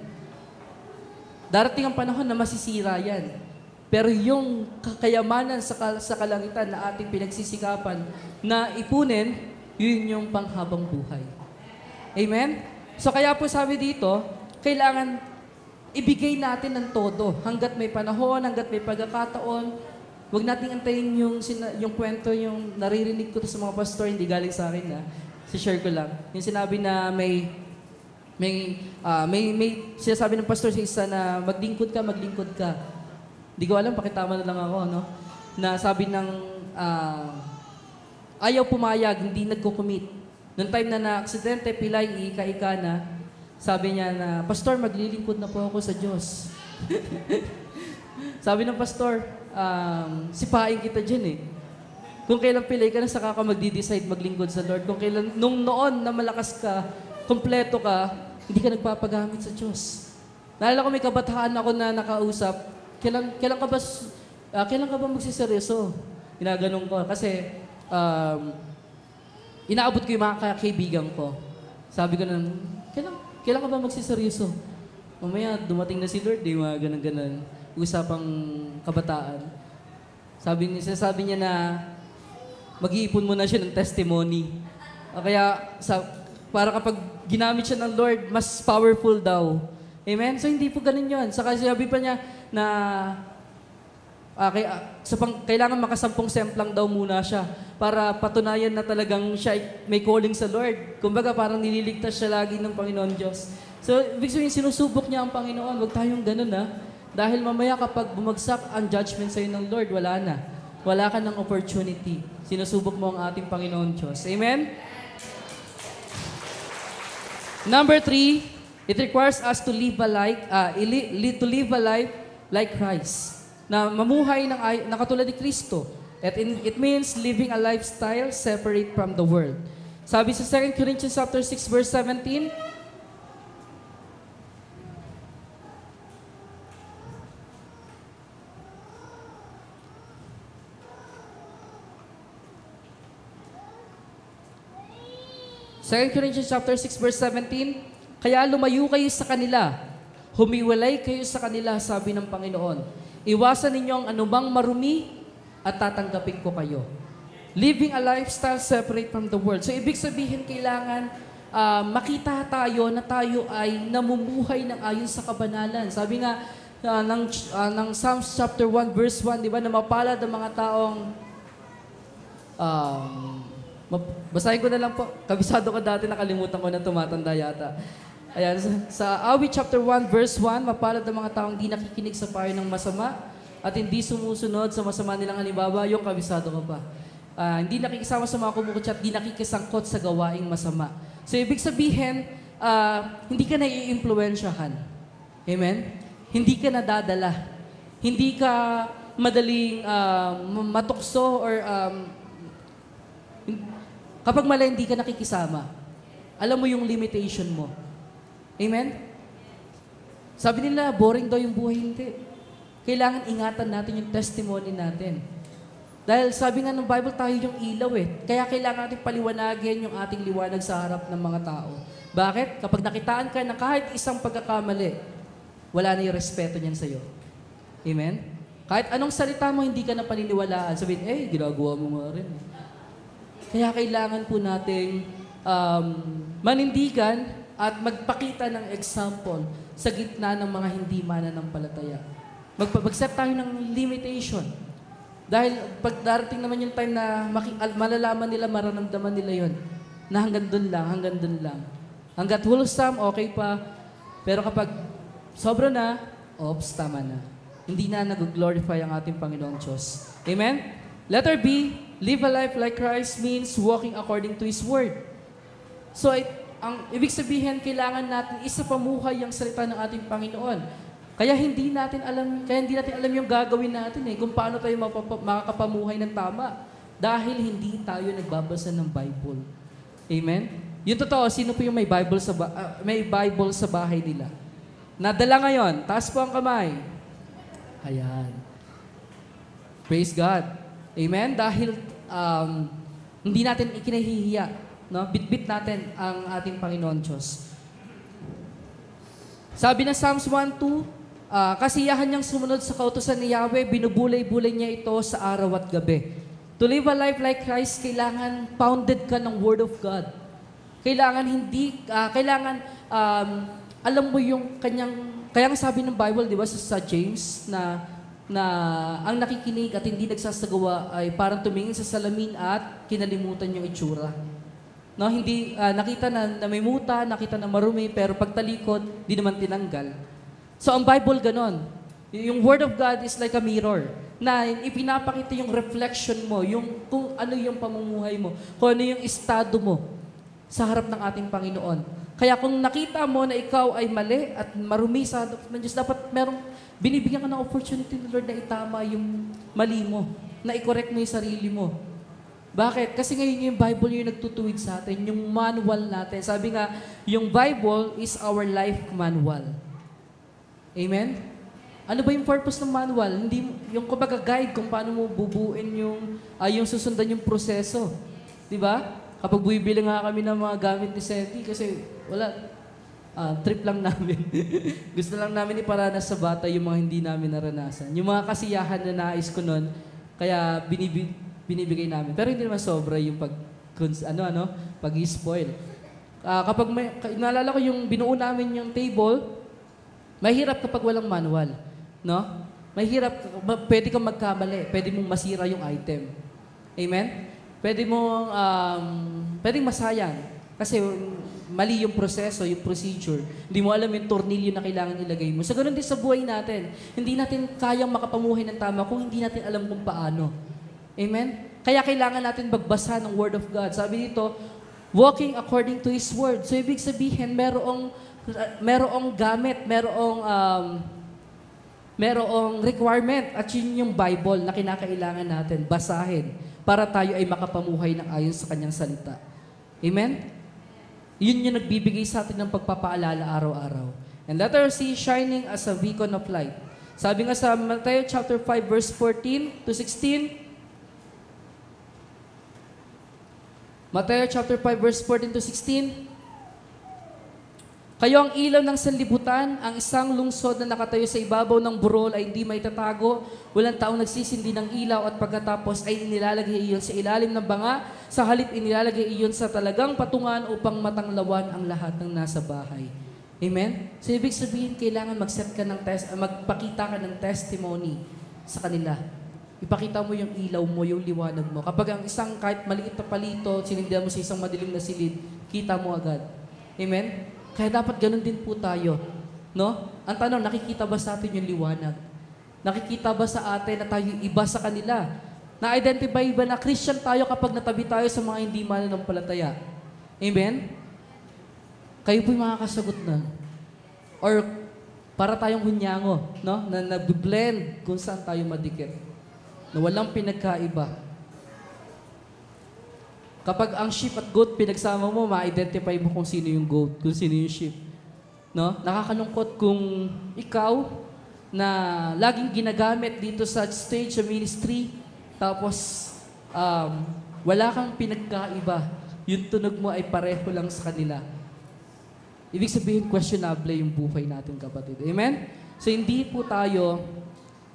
Darating ang panahon na masisira yan. Pero yung kayamanan sa kalangitan na ating pinagsisikapan na ipunin, yun yung panghabang buhay. Amen? So kaya po sabi dito, kailangan ibigay natin ng todo. Hanggat may panahon, hanggat may pagkakataon, huwag nating antayin yung kwento, yung naririnig ko to sa mga pastor, hindi galing sa akin na. Si-share ko lang. Yung sinabi na may sinasabi ng pastor sa isa na maglingkod ka. Hindi ko alam, pakitama na lang ako, no? Na sabi ng ayaw pumayag, hindi nagko-commit. Noong time na na-aksidente, pilay, ika-ika na, sabi niya na, Pastor, maglilingkod na po ako sa Diyos. Sabi ng pastor, sipain kita dyan eh. Kung kailan pilay ka na, saka ka magdi-decide maglingkod sa Lord. Kung kailan, nung noon na malakas ka, kompleto ka, hindi ka nagpapagamit sa Diyos. Naalala ko may kabataan ako na nakausap, kailan ka ba magsiseryoso? Ginaganong ko. Kasi, inaabot ko yung mga kaibigan ko. Sabi ko na, kailan ka ba magsiseryoso? Mamaya, dumating na si Lord, di mga ganun-ganun. Usapang kabataan. Sabi niya na, mag-iipon muna siya ng testimony. Kaya, para kapag ginamit siya ng Lord, mas powerful daw. Amen? So, hindi po ganun yun. Saka sabi pa niya na kailangan makasampung semplang daw muna siya para patunayan na talagang siya may calling sa Lord. Kumbaga, parang nililigtas siya lagi ng Panginoon Diyos. So, ibig sabihin, sinusubok niya ang Panginoon. Huwag tayong ganun, ha? Dahil mamaya kapag bumagsak ang judgment sa'yo ng Lord, wala na. Wala ka ng opportunity. Sinusubok mo ang ating Panginoon Diyos. Amen? Number 3, it requires us to live a life like Christ. Na mamuhay na katulad ni Kristo. It means living a lifestyle separate from the world. Sabi sa 2 Corinthians chapter 6 verse 17, chapter 6 verse 17, kaya lumayo kayo sa kanila, humiwalay kayo sa kanila, sabi ng Panginoon. Iwasan ninyo ang anumang marumi at tatanggapin ko kayo. Living a lifestyle separate from the world. So, ibig sabihin, kailangan makita tayo na tayo ay namumuhay ng ayon sa kabanalan. Sabi nga ng Psalms chapter 1 verse 1, di ba, na mapalad ang mga taong basahin ko na lang po. Kabisado ko dati, nakalimutan ko na tumatanda yata. Ayan, sa Awit chapter 1 verse 1, mapalad ang mga taong di nakikinig sa payo ng masama at hindi sumusunod sa masama nilang halimbawa, yung kabisado ko pa. Hindi nakikisama sa mga kumukutsa at hindi nakikisangkot sa gawaing masama. So, ibig sabihin, hindi ka nai-impluwensyahan. Amen? Hindi ka nadadala. Hindi ka madaling matukso or kapag mali, hindi ka nakikisama. Alam mo yung limitation mo. Amen? Sabi nila, boring daw yung buhay. Hindi. Kailangan ingatan natin yung testimony natin. Dahil sabi nga ng Bible, tayo yung ilaw eh. Kaya kailangan natin paliwanagin yung ating liwanag sa harap ng mga tao. Bakit? Kapag nakitaan ka ng kahit isang pagkakamali, wala na yung respeto niyan sa'yo. Amen? Kahit anong salita mo, hindi ka na paniniwalaan. Sabihin, ginagawa mo nga rin. Kaya kailangan po nating manindigan at magpakita ng example sa gitna ng mga hindi mananampalataya. Mag-set tayo ng limitation. Dahil pag darating naman yung time na malalaman nila, mararamdaman nila yon na hanggang dun lang. Hanggat wholesome, okay pa. Pero kapag sobra na, tama na. Hindi na nag-glorify ang ating Panginoong Diyos. Amen? Letter B, live a life like Christ means walking according to His Word. So, ang ibig sabihin, kailangan natin isapamuhay ang salita ng ating Panginoon. Kaya hindi natin alam yung gagawin natin kung paano tayo makakapamuhay ng tama. Dahil hindi tayo nagbabasa ng Bible. Amen? Yung totoo, sino po yung may Bible may Bible sa bahay nila? Nadala ngayon, taas po ang kamay. Ayan. Praise God. Amen? Dahil hindi natin ikinahihiya, no? Bitbit natin ang ating Panginoon Diyos. Sabi ng Psalms 1:2, kasiyahan niyang sumunod sa kautusan ni Yahweh, binubulay-bulay niya ito sa araw at gabi. To live a life like Christ, kailangan pounded ka ng Word of God. Kailangan alam mo yung kanyang, kaya nga sabi ng Bible, di ba, sa James, na ang nakikinig at hindi nagsasagawa ay parang tumingin sa salamin at kinalimutan yung itsura. No, hindi nakita na may muta, nakita na marumi, pero pagtalikod, di naman tinanggal. So ang Bible ganon. Yung Word of God is like a mirror na ipinapakita yung reflection mo, yung kung ano yung pamumuhay mo, kung ano yung estado mo sa harap ng ating Panginoon. Kaya kung nakita mo na ikaw ay mali at marumi sa harap ng Diyos, dapat binibigyan ka ng opportunity ng Lord na itama yung mali mo, na i-correct mo yung sarili mo. Bakit? Kasi ngayon yung Bible yung nagtutuwid sa atin, yung manual natin. Sabi nga, yung Bible is our life manual. Amen? Ano ba yung purpose ng manual? Hindi yung kumbaga guide kung paano mo bubuin yung susundan yung proseso. 'Di ba? Kapag bumibili nga kami ng mga gamit ni Seti kasi wala trip lang namin. Gusto lang namin iparanas sa bata yung mga hindi namin naranasan. Yung mga kasiyahan na nais ko noon, kaya binibigay namin. Pero hindi naman sobra yung pag-spoil. Kapag naalala ko yung binuo namin yung table, mahirap kapag walang manual, no? Mahirap, pwede kang magkamali, pwede mong masira yung item. Amen? Pwedeng masayang kasi mali yung proseso, yung procedure. Hindi mo alam yung tornilyo na kailangan ilagay mo. So, ganun din sa buhay natin. Hindi natin kayang makapamuhay ng tama kung hindi natin alam kung paano. Amen? Kaya kailangan natin magbasa ng Word of God. Sabi dito, walking according to His Word. So, ibig sabihin, merong gamit, merong requirement at yun yung Bible na kinakailangan natin basahin para tayo ay makapamuhay ng ayon sa kanyang salita. Amen? Yun yung nagbibigay sa atin ng pagpapaalala araw-araw. And let our see shining as a beacon of light. Sabi nga sa Matthew chapter 5 verse 14 to 16, Matthew chapter 5 verse 14 to 16, kayo ang ilaw ng sanlibutan, ang isang lungsod na nakatayo sa ibabaw ng burol ay hindi may tatago. Walang taong nagsisindi ng ilaw at pagkatapos ay inilalagay iyon sa ilalim ng banga. Sa halip inilalagay iyon sa talagang patungan upang matanglawan ang lahat ng nasa bahay. Amen? So ibig sabihin, kailangan magpakita ka ng testimony sa kanila. Ipakita mo yung ilaw mo, yung liwanag mo. Kapag ang isang kahit maliit na palito, sinindihan mo sa isang madilim na silid, kita mo agad. Amen? Kaya dapat ganun din po tayo. No? Ang tanong, nakikita ba sa atin yung liwanag? Nakikita ba sa atin na tayo iba sa kanila? Na-identify ba na Christian tayo kapag natabi tayo sa mga hindi mananampalataya? Amen? Kayo po yung makakasagot na. Or para tayong hunyango, no? Na nag-blend kung saan tayo madikit. Na walang pinagkaiba. Kapag ang sheep at goat pinagsama mo, ma-identify mo kung sino yung goat, kung sino yung sheep. No? Nakakalungkot kung ikaw na laging ginagamit dito sa stage sa ministry, tapos wala kang pinagkaiba. Yung tunog mo ay pareho lang sa kanila. Ibig sabihin, questionable yung buhay natin, kapatid. Amen? So hindi po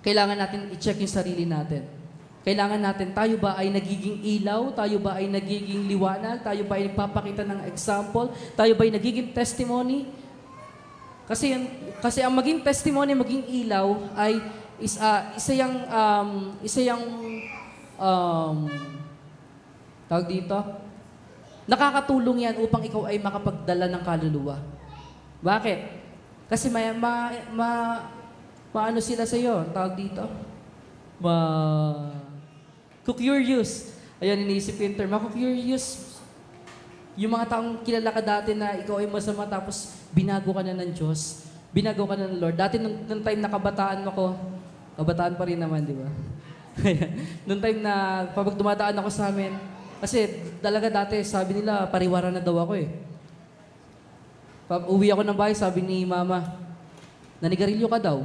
kailangan natin i-check yung sarili natin. Kailangan natin, tayo ba ay nagiging ilaw? Tayo ba ay nagiging liwanag? Tayo ba ay nagpapakita ng example? Tayo ba ay nagiging testimony? Kasi ang maging testimony, maging ilaw ay isa yung tawag dito, nakakatulong yan upang ikaw ay makapagdala ng kaluluwa. Bakit? Kasi maano sila sa iyo, tawag dito, curious. Ayan, iniisip yung term. Curious. Yung mga taong kilala ka dati na ikaw ay masama tapos binago ka na ng Diyos. Binago ka na ng Lord. Dati nung time na kabataan pa rin naman, di ba? Nung time na kapag dumadaan ako sa amin, Kasi talaga dati, sabi nila, pariwara na daw ako eh. Pag uwi ako ng bahay, sabi ni mama, nanigarilyo ka daw.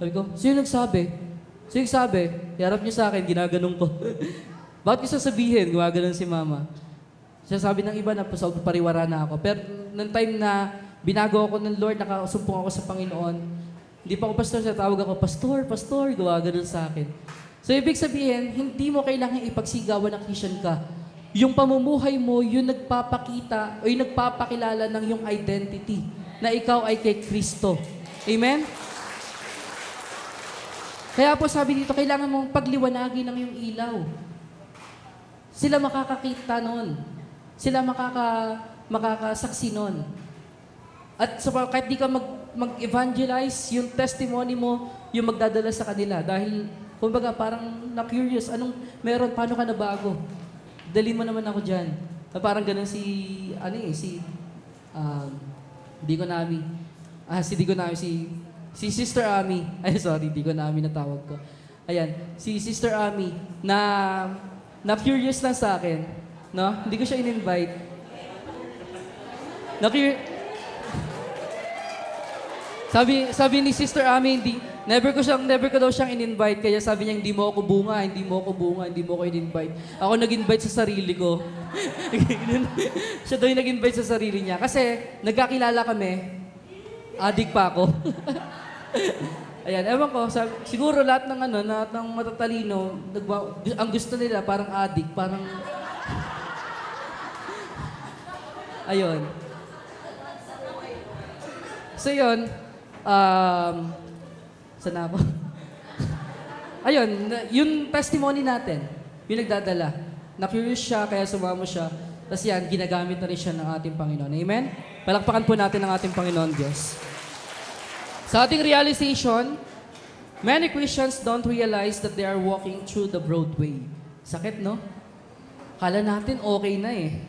Sabi ko, sino nagsabi? Sino nagsabi? Iharap niyo sa akin, ginaganong ko. Bakit ko sasabihin? Gumaganon si mama. Siya sabi ng iba na pariwara na ako. Pero nung time na binago ako ng Lord, nakasumpong ako sa Panginoon, hindi pa ako pastor, siya tawag ako, pastor, gumaganon sa akin. So, ibig sabihin, hindi mo kailangan ipagsigawan na Christian ka. Yung pamumuhay mo, yung nagpapakita o yung nagpapakilala ng yung identity na ikaw ay kay Kristo. Amen? Kaya po sabi dito, kailangan mong pagliwanagin ng yung ilaw. Sila makakakita nun. Sila makakasaksi nun. At kahit di ka mag-evangelize, yung testimony mo, yung magdadala sa kanila. Dahil, kumbaga, parang na-curious, anong meron, paano ka nabago? Dalhin mo naman ako dyan. Parang ganun si Dico Nami. Si Sister Ami. Ay, sorry, Dico Nami na tawag ko. Ayan, si Sister Ami na curious lang sa akin. No? Hindi ko siya in-invite. Sabi ni Sister Ami, never ko daw siyang in-invite, kaya sabi niya, hindi mo ako bunga, hindi mo ako in-invite. Ako nag-invite sa sarili ko. Siya daw yung nag-invite sa sarili niya. Kasi, nagkakilala kami, adik pa ako. Ayan, ewan ko, siguro lahat ng matatalino, ang gusto nila, parang adik, parang... Ayun. So yun, saan ako? Ayun, yung testimony natin, yung nagdadala. Na-curious siya, kaya sumama siya. Tapos yan, ginagamit na rin siya ng ating Panginoon. Amen? Palakpakan po natin ang ating Panginoon Diyos. Sa ating realization, many Christians don't realize that they are walking through the broad way. Sakit, no? Akala natin okay na eh.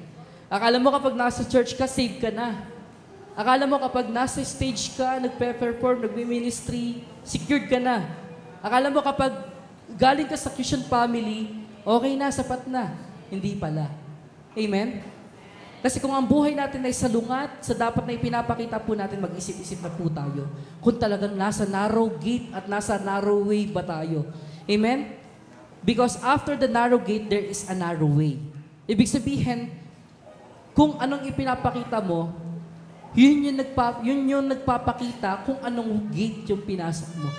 Akala mo kapag nasa church ka, saved ka na. Akala mo kapag nasa stage ka, nagpe-perform, nagmi-ministry, secured ka na. Akala mo kapag galing ka sa Christian family, okay na, sapat na. Hindi pala. Amen? Kasi kung ang buhay natin ay salungat, sa dapat na ipinapakita po natin, mag-isip-isip na po tayo. Kung talagang nasa narrow gate at nasa narrow way ba tayo. Amen? Because after the narrow gate, there is a narrow way. Ibig sabihin, kung anong ipinapakita mo, yun yung nagpapakita kung anong gate yung pinasok mo.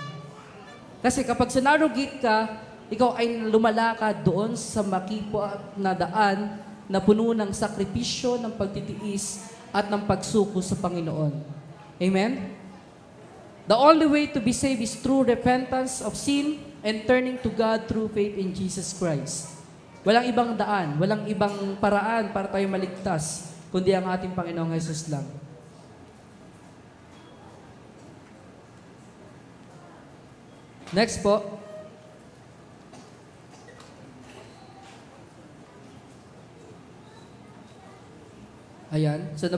Kasi kapag sa narrow gate ka, ikaw ay lumalakad doon sa makipwa na daan na puno ng sakripisyo, ng pagtitiis, at ng pagsuko sa Panginoon. Amen? The only way to be saved is through repentance of sin and turning to God through faith in Jesus Christ. Walang ibang daan, walang ibang paraan para tayo maligtas, kundi ang ating Panginoong Jesus lang. Next po. Ayan. So,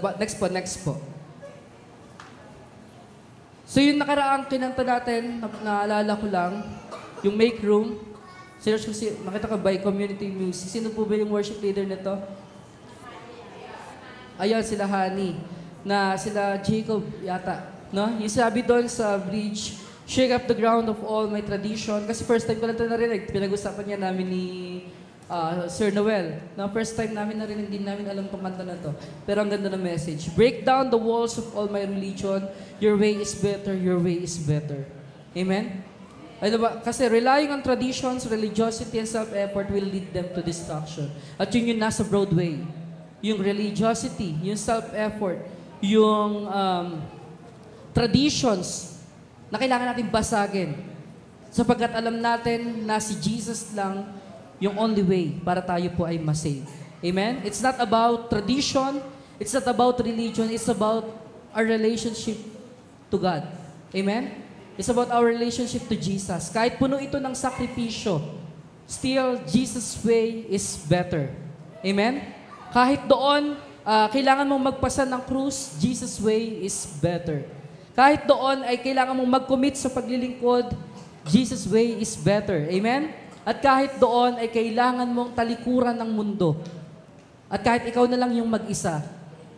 next po. So, yung nakaraang kinanta natin, naalala ko lang, yung Make Room, nakita ka by Community Music. Sino po ba yung worship leader nito? Ayan, sila Honey. Sila Jacob yata. No? Yung sabi doon sa bridge, shake up the ground of all my tradition. Kasi first time ko lang ito narinig. Pinag-usapan niya namin ni Sir Noel. No, first time namin narinig, hindi namin alam itong kanta na to. Pero ang ganda ng message. Break down the walls of all my religion. Your way is better, your way is better. Amen? Ano ba? Kasi relying on traditions, religiosity, and self-effort will lead them to destruction. At yun yung nasa Broadway. Yung religiosity, yung self-effort, yung traditions na kailangan natin basagin. Sapagkat alam natin na si Jesus lang yung only way para tayo po ay masave. Amen? It's not about tradition, it's not about religion, it's about our relationship to God. Amen? It's about our relationship to Jesus. Kahit puno ito ng sakripisyo, still, Jesus' way is better. Amen? Kahit doon, kailangan mong magpasa ng krus, Jesus' way is better. Kahit doon ay kailangan mong mag-commit sa paglilingkod, Jesus' way is better. Amen? At kahit doon ay kailangan mong talikuran ng mundo. At kahit ikaw na lang yung mag-isa,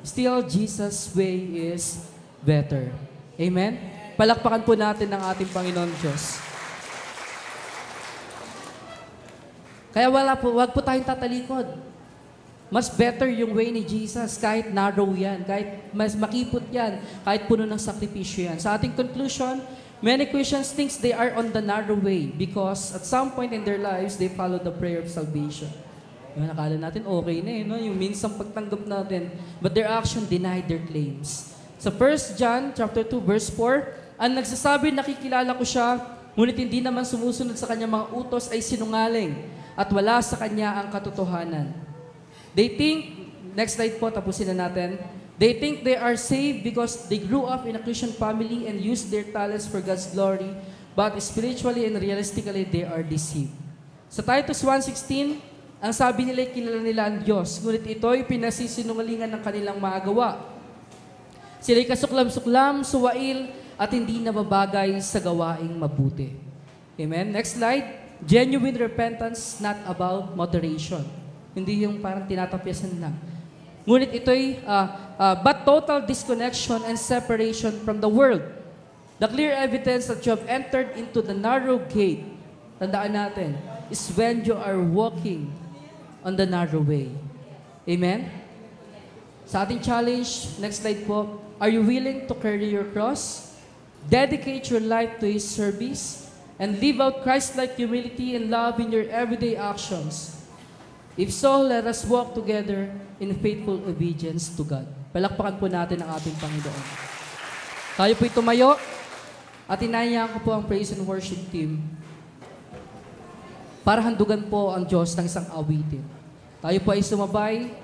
still Jesus' way is better. Amen? Palakpakan po natin ang ating Panginoon Diyos. Kaya wag po tayong tatalikod. Mas better yung way ni Jesus, kahit narrow yan, kahit mas makipot yan, kahit puno ng sakripisyo yan. Sa ating conclusion, many Christians think they are on the narrow way because at some point in their lives, they follow the prayer of salvation. Yung nakala natin, okay na no? Yung minsang pagtanggap natin, but their action denied their claims. Sa 1 John chapter 2, verse 4, ang nagsasabi, nakikilala ko siya, ngunit hindi naman sumusunod sa kanyang mga utos ay sinungaling at wala sa kanya ang katotohanan. They think, next slide po, tapusin na natin. They think they are saved because they grew up in a Christian family and used their talents for God's glory, but spiritually and realistically, they are deceived. Sa Titus 1:16, ang sabi nila, kilala nila ang Diyos, ngunit ito'y pinasisinungalingan ng kanilang mga gawa. Sila'y kasuklam-suklam, suwail, at hindi nababagay sa gawaing mabuti. Amen? Next slide. Genuine repentance, not about moderation. Hindi yung parang tinatapyasan lang. Ngunit ito'y but total disconnection and separation from the world. The clear evidence that you have entered into the narrow gate, tandaan natin, is when you are walking on the narrow way. Amen? Sa ating challenge, next slide po, are you willing to carry your cross, dedicate your life to His service, and live out Christ-like humility and love in your everyday actions? If so, let us walk together in faithful obedience to God. Palakpakan po natin ang ating Panginoon. Tayo po'y tumayo at inayaan ko po ang praise and worship team para handugan po ang Diyos ng isang awitin. Tayo po ay sumabay.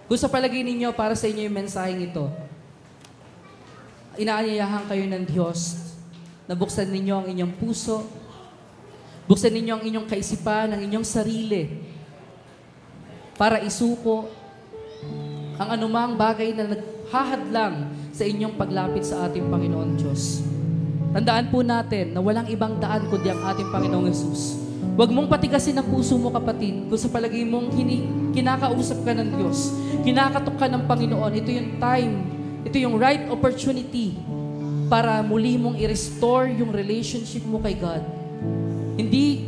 Kung sa palagay ninyo, para sa inyo yung mensaheng ito, inaanyayahan kayo ng Diyos na buksan ninyo ang inyong puso, buksan ninyo ang inyong kaisipan, ang inyong sarili, para isuko ang anumang bagay na naghahadlang sa inyong paglapit sa ating Panginoon Diyos. Tandaan po natin na walang ibang daan kundi ang ating Panginoong Jesus. Huwag mong patigasin ang puso mo, kapatid, kung sa palagay mong kinakausap ka ng Diyos, kinakatok ka ng Panginoon. Ito yung time, ito yung right opportunity para muli mong i-restore yung relationship mo kay God. Hindi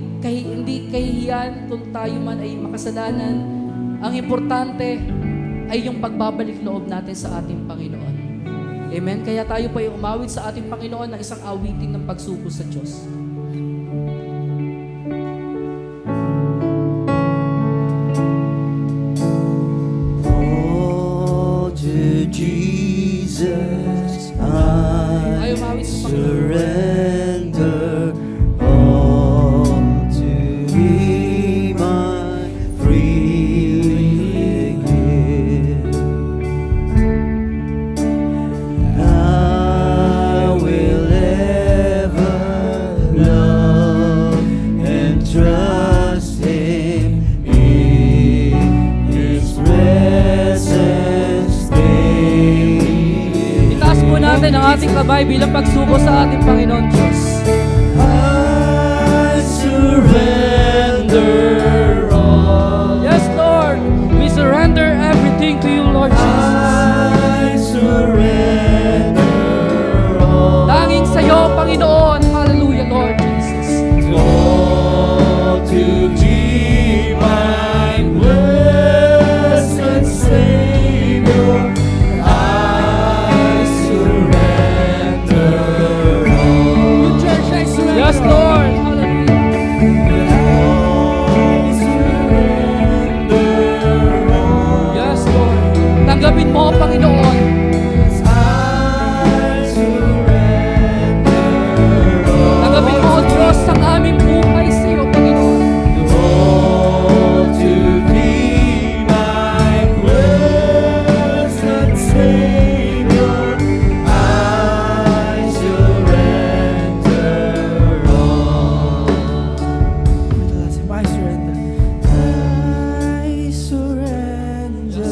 kahihiyan kung tayo man ay makasalanan. Ang importante ay yung pagbabalik loob natin sa ating Panginoon. Amen? Kaya tayo pa ay umawit sa ating Panginoon ng isang awitin ng pagsuko sa Diyos. Oh, to Jesus I surrender. Ang ating kabay bilang pagsuko sa ating Panginoon Diyos. I surrender all. Yes, Lord. We surrender everything to you, Lord Jesus. I surrender all. Tanging sa iyo, Panginoon. Hallelujah, Lord Jesus. All to Thee, my blessed Savior. Yes, Lord. Hallelujah. Yes, Lord. Tanggapin mo, Panginoon. Tanggapin mo, O Diyos, ang aming buhay sa iyo, Panginoon. All to Thee, my blessed Savior, I surrender all. I surrender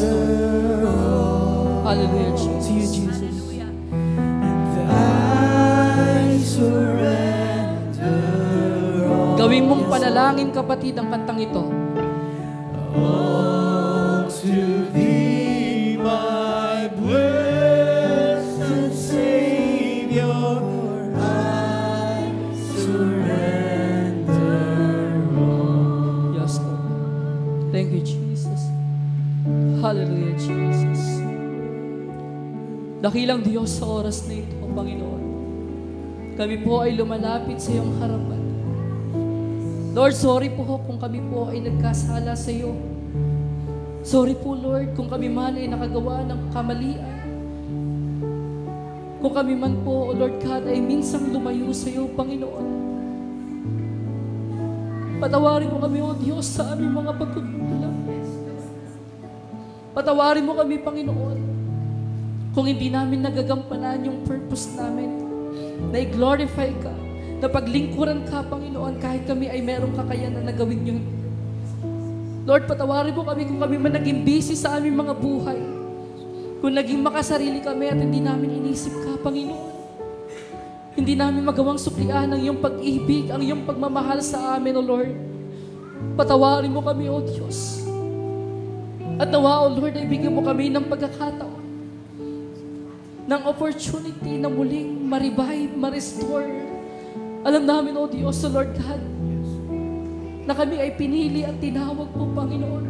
all. Hallelujah. Gawin mong panalangin, kapatid, ang kantang ito. All to thee, my blessed Savior, I surrender all. Yes, Lord. Thank you, Jesus. Hallelujah, Jesus. Dakilang Diyos sa oras na ito, Panginoon. Kami po ay lumalapit sa iyong harapan. Lord, sorry po kung kami po ay nagkasala sa iyo. Sorry po, Lord, kung kami man ay nakagawa ng kamalian. Kung kami man po, O Lord God, ay minsang lumayo sa iyo, Panginoon. Patawarin mo kami, O Diyos, sa aming mga pagkukulang. Patawarin mo kami, Panginoon, kung hindi namin nagagampanan yung purpose namin, na i-glorify ka, na paglingkuran ka, Panginoon, kahit kami ay merong kakayanan na gawin yun. Lord, patawarin mo kami kung kami man naging busy sa aming mga buhay, kung naging makasarili kami at hindi namin inisip ka, Panginoon. Hindi namin magawang suklian ang iyong pag-ibig, ang iyong pagmamahal sa amin, O Lord. Patawarin mo kami, O Diyos. At nawa, O Lord, ay bigyan mo kami ng pagkakataon, ng opportunity na muling ma-revive, ma-restore. Alam namin, O Diyos, O Lord God, na kami ay pinili at tinawag mo, Panginoon.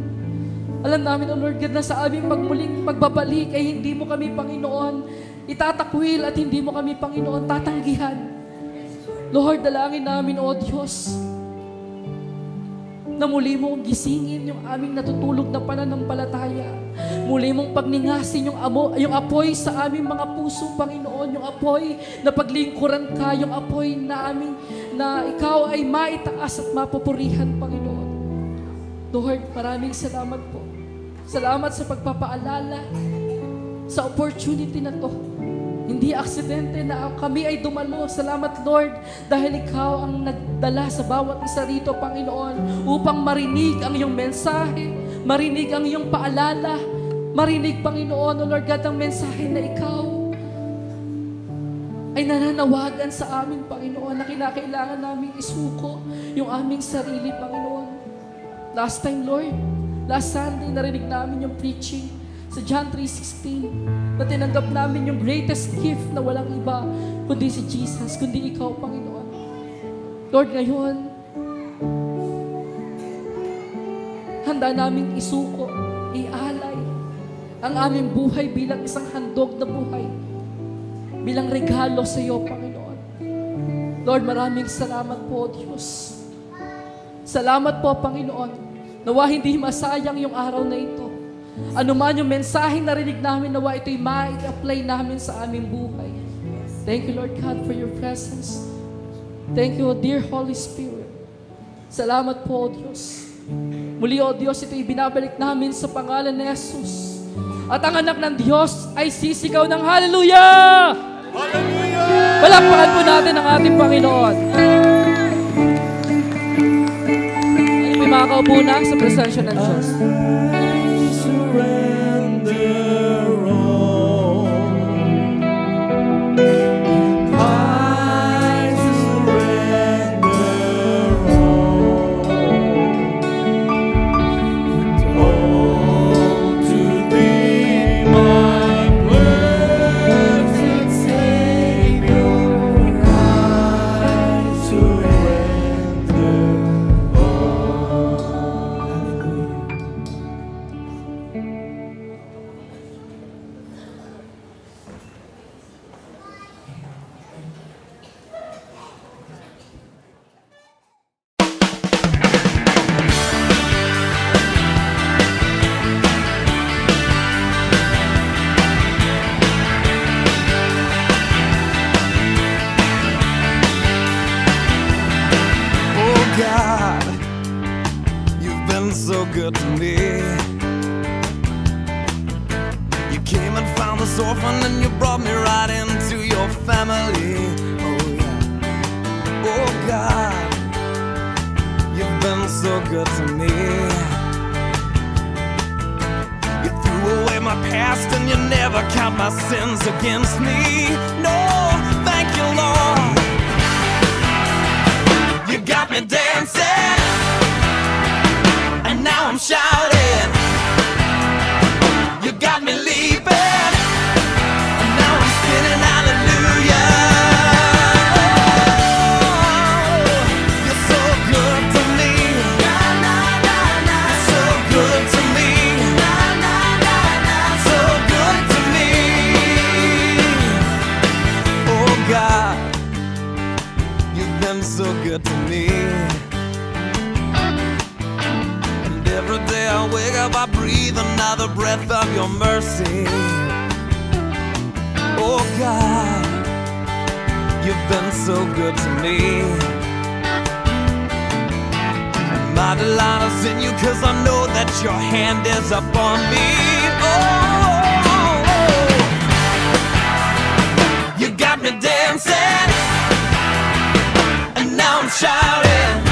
Alam namin, O Lord God, na sa aming magmuling pagbabalik ay hindi mo kami, Panginoon, itatakwil at hindi mo kami, Panginoon, tatanggihan. Lord, dalangin namin, O Diyos, na muli mong gisingin yung aming natutulog na pananampalataya. Muli mong pagningasin yung apoy sa aming mga puso, Panginoon. Yung apoy na paglingkuran ka, yung apoy na ikaw ay maitaas at mapupurihan, Panginoon. Lord, maraming salamat po. Salamat sa pagpapaalala sa opportunity na to. Hindi aksidente na kami ay dumalo. Salamat, Lord, dahil ikaw ang nagdala sa bawat isa rito, Panginoon, upang marinig ang iyong mensahe, marinig ang iyong paalala, marinig, Panginoon, O Lord God, ang mensahe na ikaw ay nananawagan sa amin, Panginoon, na kinakailangan namin isuko yung aming sarili, Panginoon. Last time, Lord, last Sunday, narinig namin yung preaching sa John 3:16, na tinanggap namin yung greatest gift na walang iba kundi si Jesus, kundi ikaw, Panginoon. Lord, ngayon, handa naming isuko, ialay ang aming buhay bilang isang handog na buhay, bilang regalo sa iyo, Panginoon. Lord, maraming salamat po, Diyos. Salamat po, Panginoon, nawa hindi masayang yung araw na ito. Ano man yung mensaheng narinig namin, nawa ito'y ma-apply namin sa aming buhay. Thank you, Lord God, for your presence. Thank you, dear Holy Spirit. Salamat po, O Diyos. Muli, O Diyos, ito'y binabalik namin sa pangalan ni Jesus. At ang anak ng Diyos ay sisigaw ng hallelujah! Hallelujah! Palakpakan po natin ang ating Panginoon. Ay, may makakaupo na sa presensya ng Diyos. Surrender all. I surrender all to thee, my blessed Savior. I surrender all. Oh God, you've been so good to me. You came and found this orphan and you brought me right into your family. Oh yeah. Oh God, you've been so good to me. You threw away my past and you never count my sins against me. No, thank you, Lord. You got got me dancing, and now I'm shouting. You got me leaping, and now I'm spinning hallelujah. Oh, you're so good to me. You're so good to me. So good to me. Oh God, you've been so good to me. And every day I wake up, I breathe another breath of your mercy. Oh God, you've been so good to me. And my delight is in you, 'cause I know that your hand is upon me. Oh, you got me dancing, and now I'm shouting.